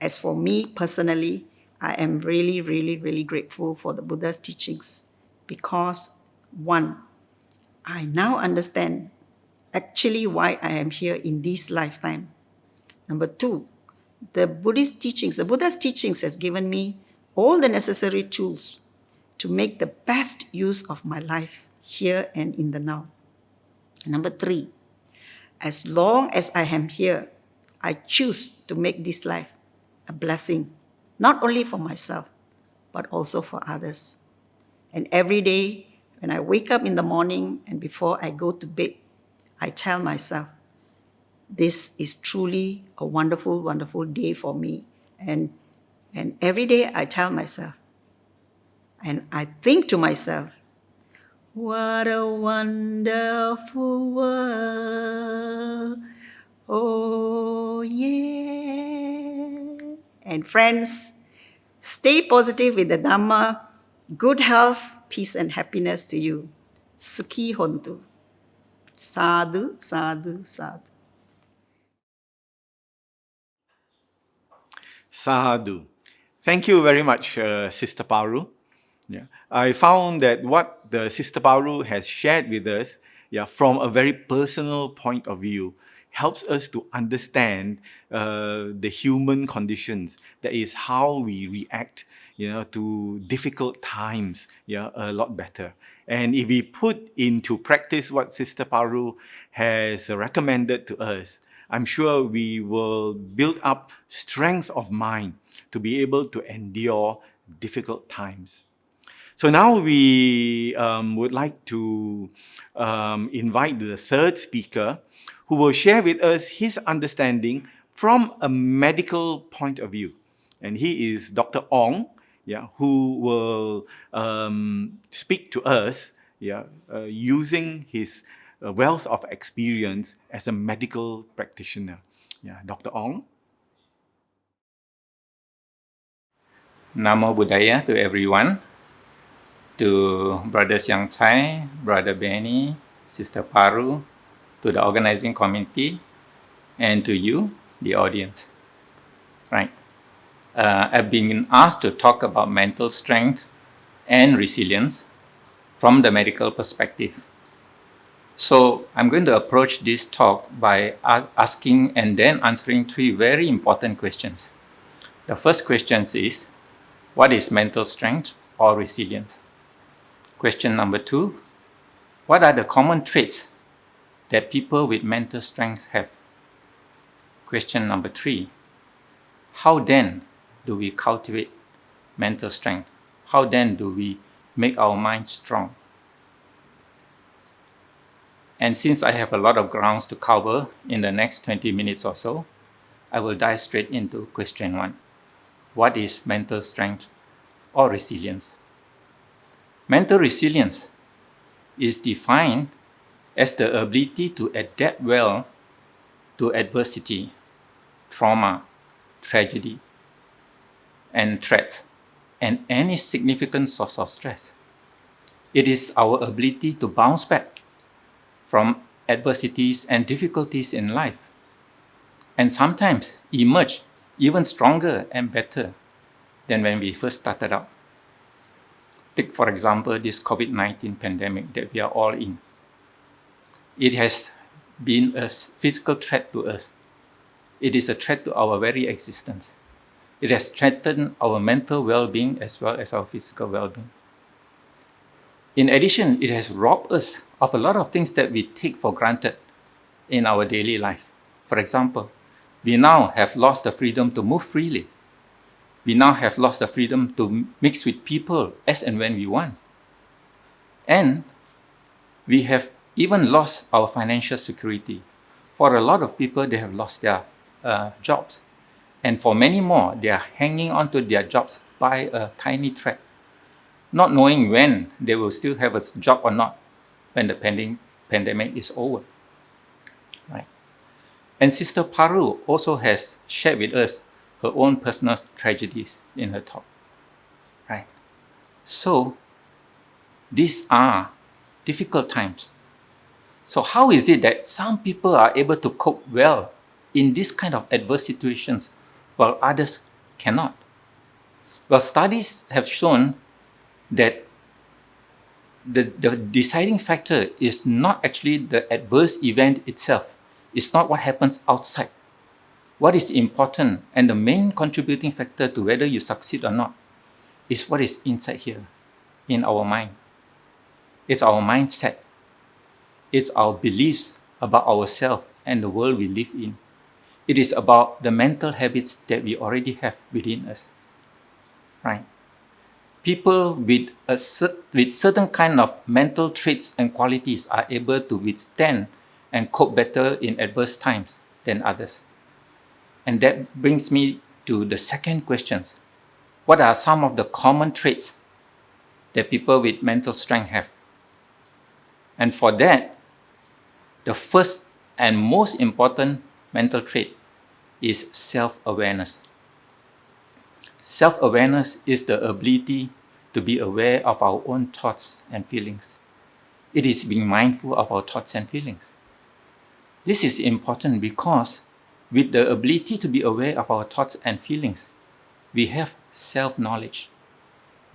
As for me personally, I am really, really, really grateful for the Buddha's teachings because, one, I now understand actually why I am here in this lifetime. Number two, the Buddha's teachings has given me all the necessary tools to make the best use of my life here and in the now. Number three, as long as I am here, I choose to make this life a blessing, not only for myself, but also for others. And every day, when I wake up in the morning and before I go to bed, I tell myself, this is truly a wonderful, wonderful day for me. And every day I tell myself, and I think to myself, what a wonderful world. Oh, yeah. And friends, stay positive with the Dhamma. Good health, peace, and happiness to you. Sukhi hontu. Sadhu, sadhu, sadhu. Sadhu. Thank you very much, Sister Paru. Yeah. I found that what the Sister Paru has shared with us, from a very personal point of view, helps us to understand the human conditions. That is how we react, to difficult times, a lot better. And if we put into practice what Sister Paru has recommended to us, I'm sure we will build up strength of mind to be able to endure difficult times. So now we would like to invite the third speaker who will share with us his understanding from a medical point of view. And he is Dr. Ong, who will speak to us using his wealth of experience as a medical practitioner. Dr. Ong. Namo Buddhaya to everyone, to Brother Siang Chye, Brother Benny, Sister Paru, to the organizing committee, and to you, the audience. Right. I've been asked to talk about mental strength and resilience from the medical perspective. So I'm going to approach this talk by asking and then answering three very important questions. The first question is, what is mental strength or resilience? Question number 2, what are the common traits that people with mental strength have? Question number 3, how then do we cultivate mental strength? How then do we make our mind strong? And since I have a lot of grounds to cover in the next 20 minutes or so, I will dive straight into question 1. What is mental strength or resilience? Mental resilience is defined as the ability to adapt well to adversity, trauma, tragedy, and threats, and any significant source of stress. It is our ability to bounce back from adversities and difficulties in life, and sometimes emerge even stronger and better than when we first started out. Take, for example, this COVID-19 pandemic that we are all in. It has been a physical threat to us. It is a threat to our very existence. It has threatened our mental well-being as well as our physical well-being. In addition, it has robbed us of a lot of things that we take for granted in our daily life. For example, we now have lost the freedom to move freely. We now have lost the freedom to mix with people as and when we want. And we have even lost our financial security. For a lot of people, they have lost their jobs. And for many more, they are hanging on to their jobs by a tiny thread, not knowing when they will still have a job or not when the pandemic is over. Right? And Sister Paru also has shared with us her own personal tragedies in her talk. Right? So, these are difficult times. So how is it that some people are able to cope well in this kind of adverse situations while others cannot? Well, studies have shown that the deciding factor is not actually the adverse event itself. It's not what happens outside. What is important and the main contributing factor to whether you succeed or not is what is inside here, in our mind. It's our mindset. It's our beliefs about ourselves and the world we live in. It is about the mental habits that we already have within us. Right? People with certain kind of mental traits and qualities are able to withstand and cope better in adverse times than others. And that brings me to the second question. What are some of the common traits that people with mental strength have? And for that, the first and most important mental trait is self-awareness. Self-awareness is the ability to be aware of our own thoughts and feelings. It is being mindful of our thoughts and feelings. This is important because with the ability to be aware of our thoughts and feelings, we have self-knowledge.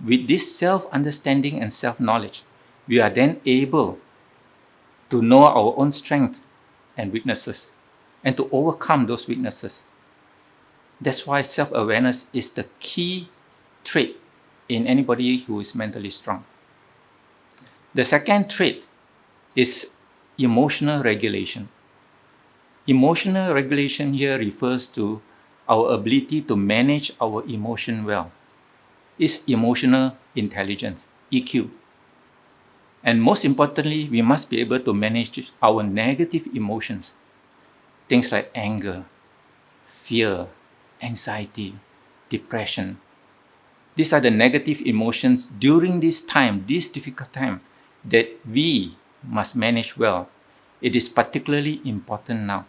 With this self-understanding and self-knowledge, we are then able to know our own strengths and weaknesses and to overcome those weaknesses. That's why self-awareness is the key trait in anybody who is mentally strong. The second trait is emotional regulation. Emotional regulation here refers to our ability to manage our emotion well. It's emotional intelligence, EQ. And most importantly, we must be able to manage our negative emotions. Things like anger, fear, anxiety, depression. These are the negative emotions during this time, this difficult time, that we must manage well. It is particularly important now.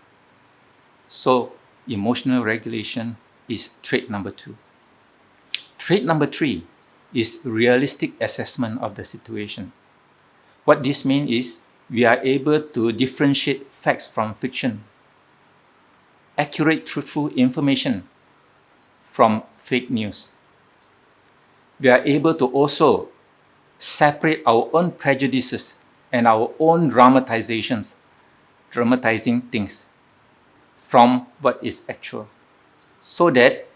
So, emotional regulation is trait number 2. Trait number 3 is realistic assessment of the situation. What this means is we are able to differentiate facts from fiction, accurate, truthful information from fake news. We are able to also separate our own prejudices and our own dramatizing things from what is actual, so that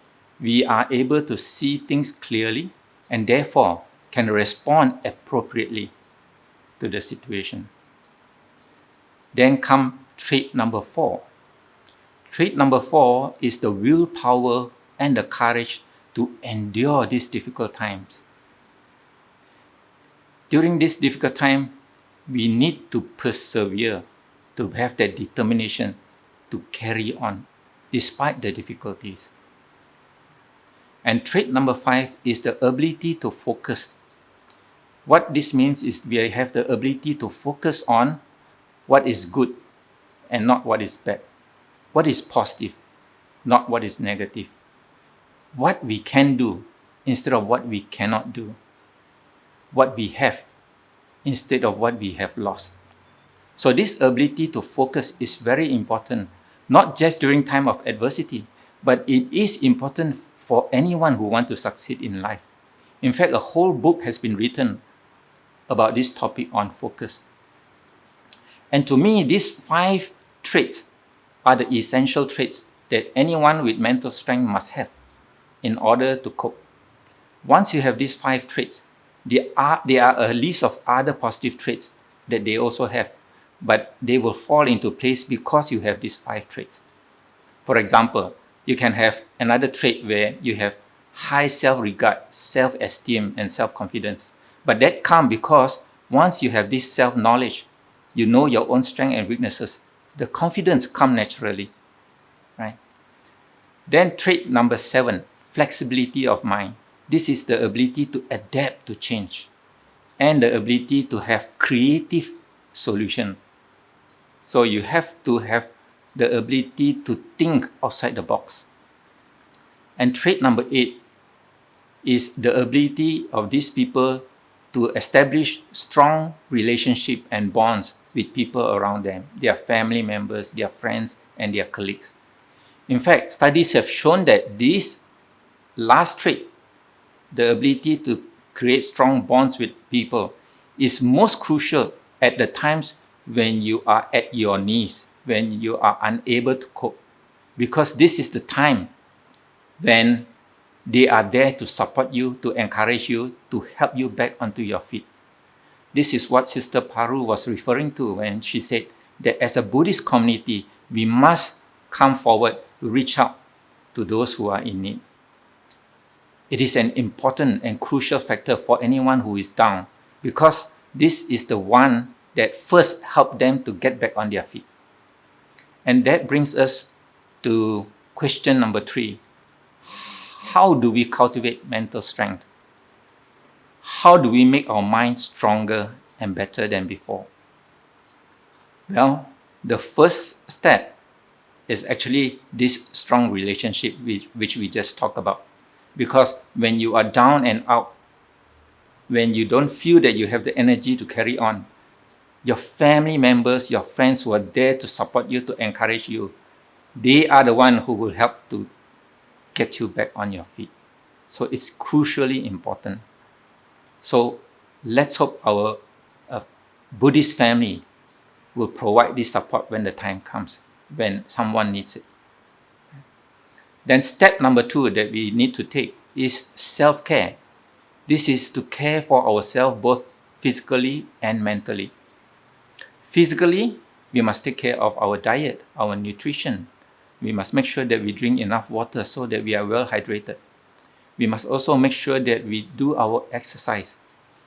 we are able to see things clearly and therefore can respond appropriately to the situation. Then come trait number 4. Trait number 4 is the willpower and the courage to endure these difficult times. During this difficult time, we need to persevere, to have that determination to carry on despite the difficulties. And trait number 5 is the ability to focus. What this means is we have the ability to focus on what is good and not what is bad, what is positive, not what is negative, what we can do instead of what we cannot do, what we have instead of what we have lost. So this ability to focus is very important, not just during time of adversity, but it is important for anyone who wants to succeed in life. In fact, a whole book has been written about this topic on focus. And to me, these 5 traits are the essential traits that anyone with mental strength must have in order to cope. Once you have these 5 traits, there are a list of other positive traits that they also have, but they will fall into place because you have these 5 traits. For example, you can have another trait where you have high self-regard, self-esteem, and self-confidence. But that comes because once you have this self-knowledge, you know your own strengths and weaknesses, the confidence comes naturally, right? Then trait number 7, flexibility of mind. This is the ability to adapt to change and the ability to have creative solution. So you have to have the ability to think outside the box. And trait number 8 is the ability of these people to establish strong relationship and bonds with people around them, their family members, their friends, and their colleagues. In fact, studies have shown that this last trait, the ability to create strong bonds with people, is most crucial at the times when you are at your knees, when you are unable to cope. Because this is the time when they are there to support you, to encourage you, to help you back onto your feet. This is what Sister Paru was referring to when she said that as a Buddhist community, we must come forward to reach out to those who are in need. It is an important and crucial factor for anyone who is down, because this is the one that first helped them to get back on their feet. And that brings us to question number 3. How do we cultivate mental strength? How do we make our mind stronger and better than before? Well, the first step is actually this strong relationship which we just talked about. Because when you are down and out, when you don't feel that you have the energy to carry on, your family members, your friends who are there to support you, to encourage you, they are the one who will help to get you back on your feet. So it's crucially important. So let's hope our Buddhist family will provide this support when the time comes, when someone needs it. Then step number 2 that we need to take is self-care. This is to care for ourselves both physically and mentally. Physically, we must take care of our diet, our nutrition. We must make sure that we drink enough water so that we are well hydrated. We must also make sure that we do our exercise.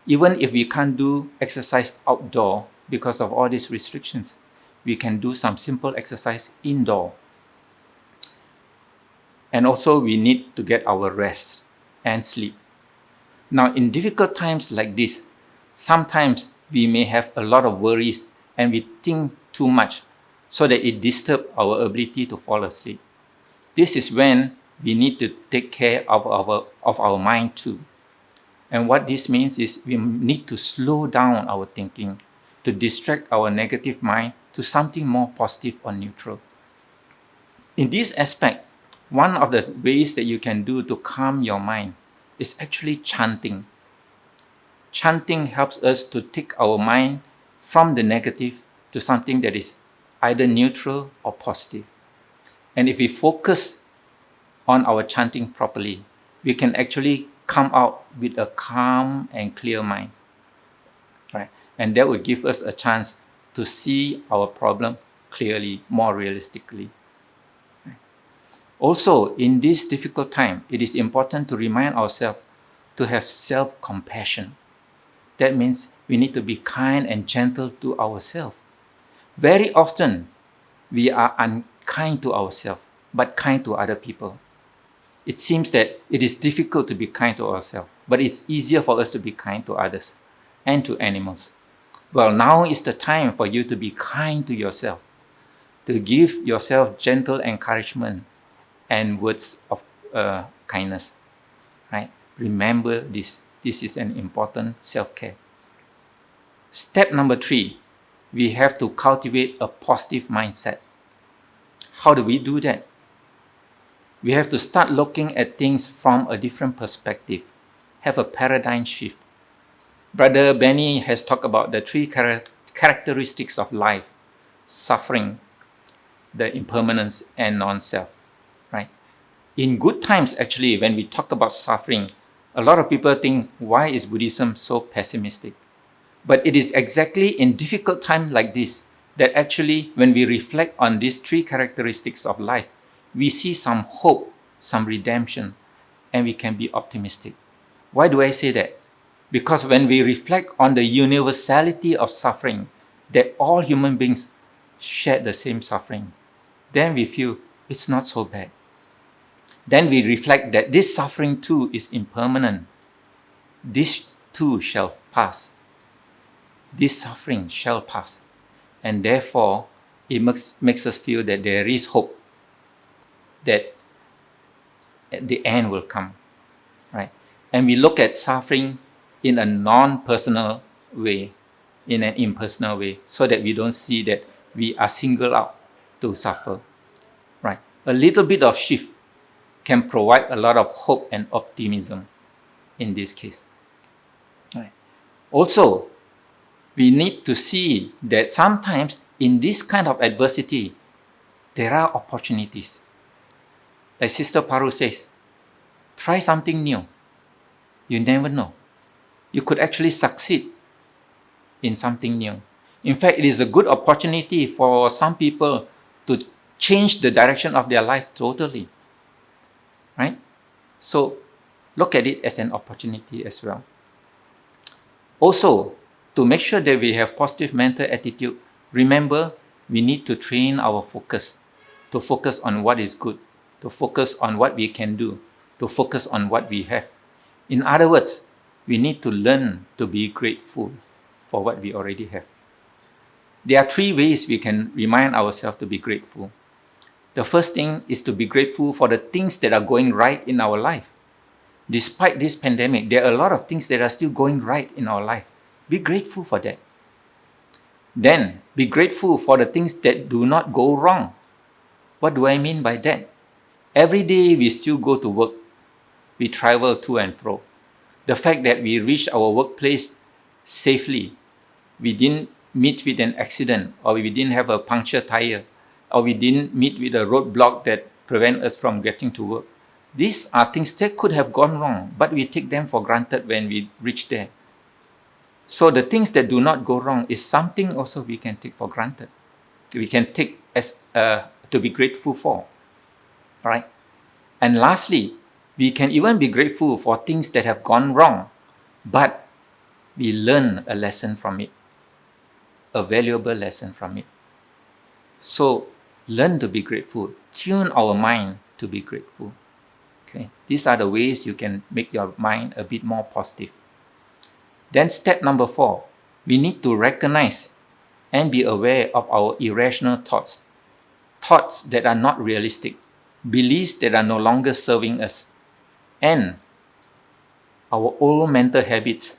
Even if we can't do exercise outdoor because of all these restrictions, we can do some simple exercise indoor. And also we need to get our rest and sleep. Now, in difficult times like this, sometimes we may have a lot of worries and we think too much so that it disturbs our ability to fall asleep. This is when we need to take care of our mind too. And what this means is we need to slow down our thinking to distract our negative mind to something more positive or neutral. In this aspect, one of the ways that you can do to calm your mind is actually chanting. Chanting helps us to take our mind from the negative to something that is either neutral or positive. And if we focus on our chanting properly, we can actually come out with a calm and clear mind. Right? And that would give us a chance to see our problem clearly, more realistically. Also, in this difficult time, it is important to remind ourselves to have self-compassion. That means we need to be kind and gentle to ourselves. Very often, we are unkind to ourselves, but kind to other people. It seems that it is difficult to be kind to ourselves, but it's easier for us to be kind to others and to animals. Well, now is the time for you to be kind to yourself, to give yourself gentle encouragement and words of kindness, right? Remember this. This is an important self-care. Step number 3, we have to cultivate a positive mindset. How do we do that? We have to start looking at things from a different perspective, have a paradigm shift. Brother Benny has talked about the 3 characteristics of life: suffering, the impermanence, and non-self. Right? In good times, actually, when we talk about suffering, a lot of people think, why is Buddhism so pessimistic? But it is exactly in difficult times like this that actually, when we reflect on these 3 characteristics of life, we see some hope, some redemption, and we can be optimistic. Why do I say that? Because when we reflect on the universality of suffering, that all human beings share the same suffering, then we feel it's not so bad. Then we reflect that this suffering too is impermanent. This too shall pass. This suffering shall pass. And therefore, it makes us feel that there is hope, that at the end will come. Right? And we look at suffering in a non-personal way, in an impersonal way, so that we don't see that we are singled out to suffer. Right? A little bit of shift can provide a lot of hope and optimism in this case. Right. Also, we need to see that sometimes in this kind of adversity, there are opportunities. Like Sister Paru says, try something new. You never know. You could actually succeed in something new. In fact, it is a good opportunity for some people to change the direction of their life totally. Right? So, look at it as an opportunity as well. Also, to make sure that we have positive mental attitude, remember, we need to train our focus, to focus on what is good, to focus on what we can do, to focus on what we have. In other words, we need to learn to be grateful for what we already have. There are 3 ways we can remind ourselves to be grateful. The first thing is to be grateful for the things that are going right in our life. Despite this pandemic, there are a lot of things that are still going right in our life. Be grateful for that. Then, be grateful for the things that do not go wrong. What do I mean by that? Every day we still go to work. We travel to and fro. The fact that we reach our workplace safely, we didn't meet with an accident, or we didn't have a punctured tire, or we didn't meet with a roadblock that prevent us from getting to work. These are things that could have gone wrong, but we take them for granted when we reach there. So the things that do not go wrong is something also we can take for granted. We can take as to be grateful for. All right? And lastly, we can even be grateful for things that have gone wrong, but we learn a lesson from it, a valuable lesson from it. So learn to be grateful. Tune our mind to be grateful. Okay? These are the ways you can make your mind a bit more positive. Then step number 4, we need to recognize and be aware of our irrational thoughts, thoughts that are not realistic, beliefs that are no longer serving us, and our old mental habits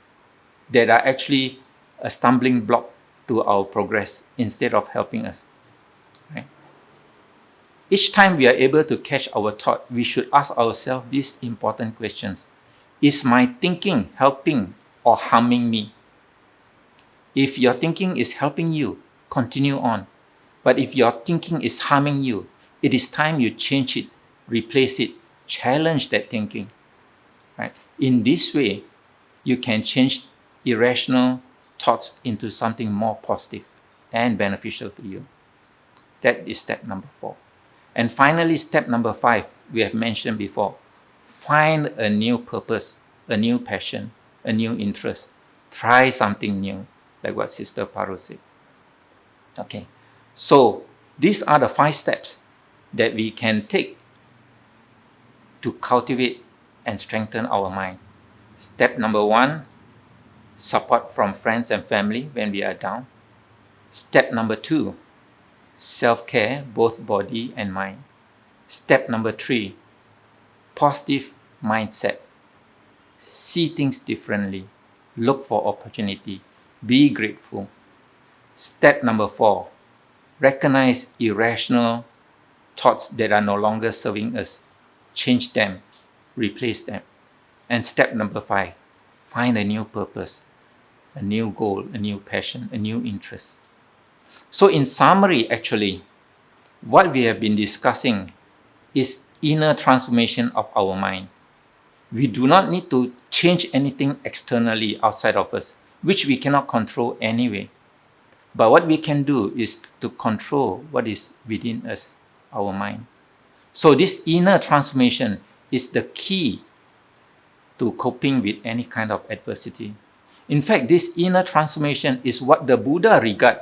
that are actually a stumbling block to our progress instead of helping us. Right? Each time we are able to catch our thought, we should ask ourselves these important questions. Is my thinking helping or harming me? If your thinking is helping you, continue on. But if your thinking is harming you, it is time you change it, replace it, challenge that thinking. Right? In this way, you can change irrational thoughts into something more positive and beneficial to you. That is step number 4. And finally, step number 5, we have mentioned before. Find a new purpose, a new passion, a new interest. Try something new, like what Sister Paru said. Okay, so these are the 5 steps that we can take to cultivate and strengthen our mind. Step number 1, support from friends and family when we are down. Step number 2, self-care, both body and mind. Step number 3, positive mindset. See things differently. Look for opportunity. Be grateful. Step number 4, recognize irrational thoughts that are no longer serving us. Change them. Replace them. And step number 5, find a new purpose, a new goal, a new passion, a new interest. So in summary, actually, what we have been discussing is inner transformation of our mind. We do not need to change anything externally outside of us, which we cannot control anyway. But what we can do is to control what is within us, our mind. So this inner transformation is the key to coping with any kind of adversity. In fact, this inner transformation is what the Buddha regarded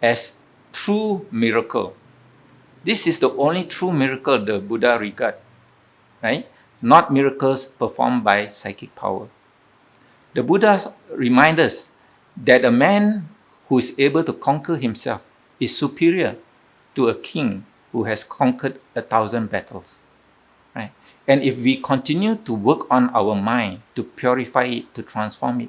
as true miracle. This is the only true miracle the Buddha regarded, right? Not miracles performed by psychic power. The Buddha reminds us that a man who is able to conquer himself is superior to a king who has conquered 1,000 battles. Right? And if we continue to work on our mind to purify it, to transform it,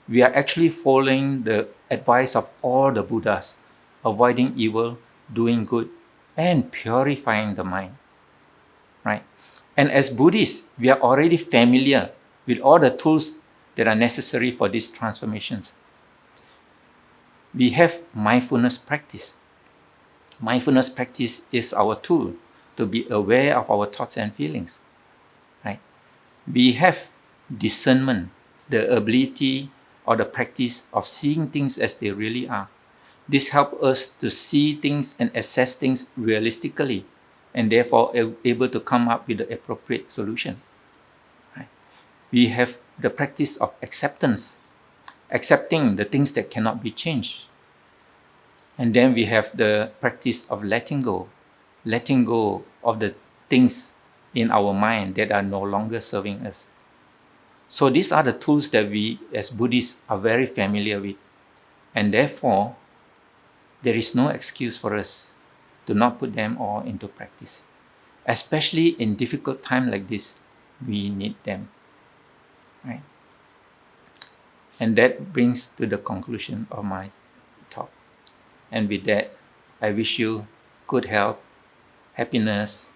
we are actually following the advice of all the Buddhas, avoiding evil, doing good, and purifying the mind. Right? And as Buddhists, we are already familiar with all the tools that are necessary for these transformations. We have mindfulness practice. Mindfulness practice is our tool to be aware of our thoughts and feelings. Right? We have discernment, the ability or the practice of seeing things as they really are. This helps us to see things and assess things realistically, and therefore able to come up with the appropriate solution. Right? We have the practice of acceptance, accepting the things that cannot be changed. And then we have the practice of letting go of the things in our mind that are no longer serving us. So these are the tools that we as Buddhists are very familiar with. And therefore, there is no excuse for us to not put them all into practice. Especially in difficult times like this, we need them. Right? And that brings to the conclusion of my talk. And with that, I wish you good health, happiness,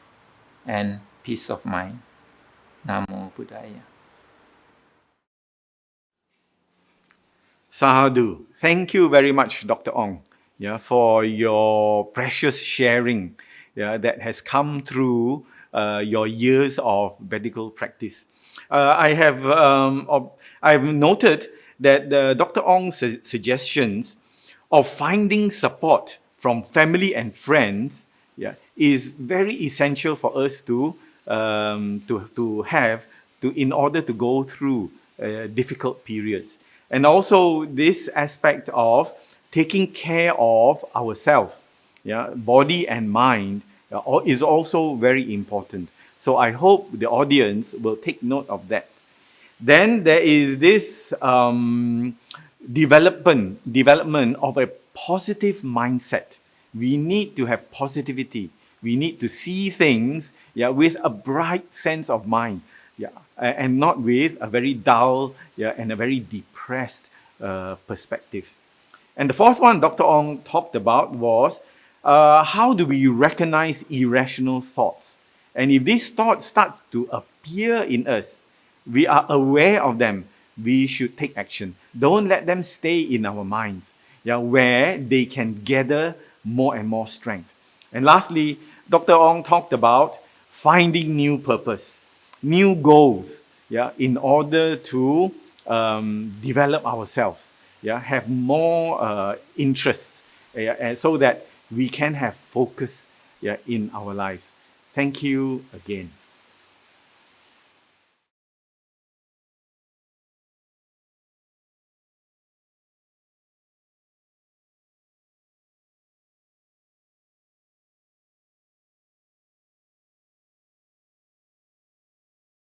and peace of mind. Namo Buddhaya. Sadhu. Thank you very much, Dr. Ong, for your precious sharing that has come through your years of medical practice. I've noted that Dr. Ong's suggestions of finding support from family and friends is very essential for us to have in order to go through difficult periods. And also this aspect of taking care of ourselves, body and mind, is also very important. So I hope the audience will take note of that. Then there is this development of a positive mindset. We need to have positivity. We need to see things with a bright sense of mind, and not with a very dull and a very depressed perspective. And the fourth one Dr. Ong talked about was how do we recognize irrational thoughts? And if these thoughts start to appear in us, we are aware of them, we should take action. Don't let them stay in our minds, where they can gather more and more strength. And lastly, Dr. Ong talked about finding new purpose, new goals, in order to develop ourselves, have more interests, and so that we can have focus in our lives. Thank you again.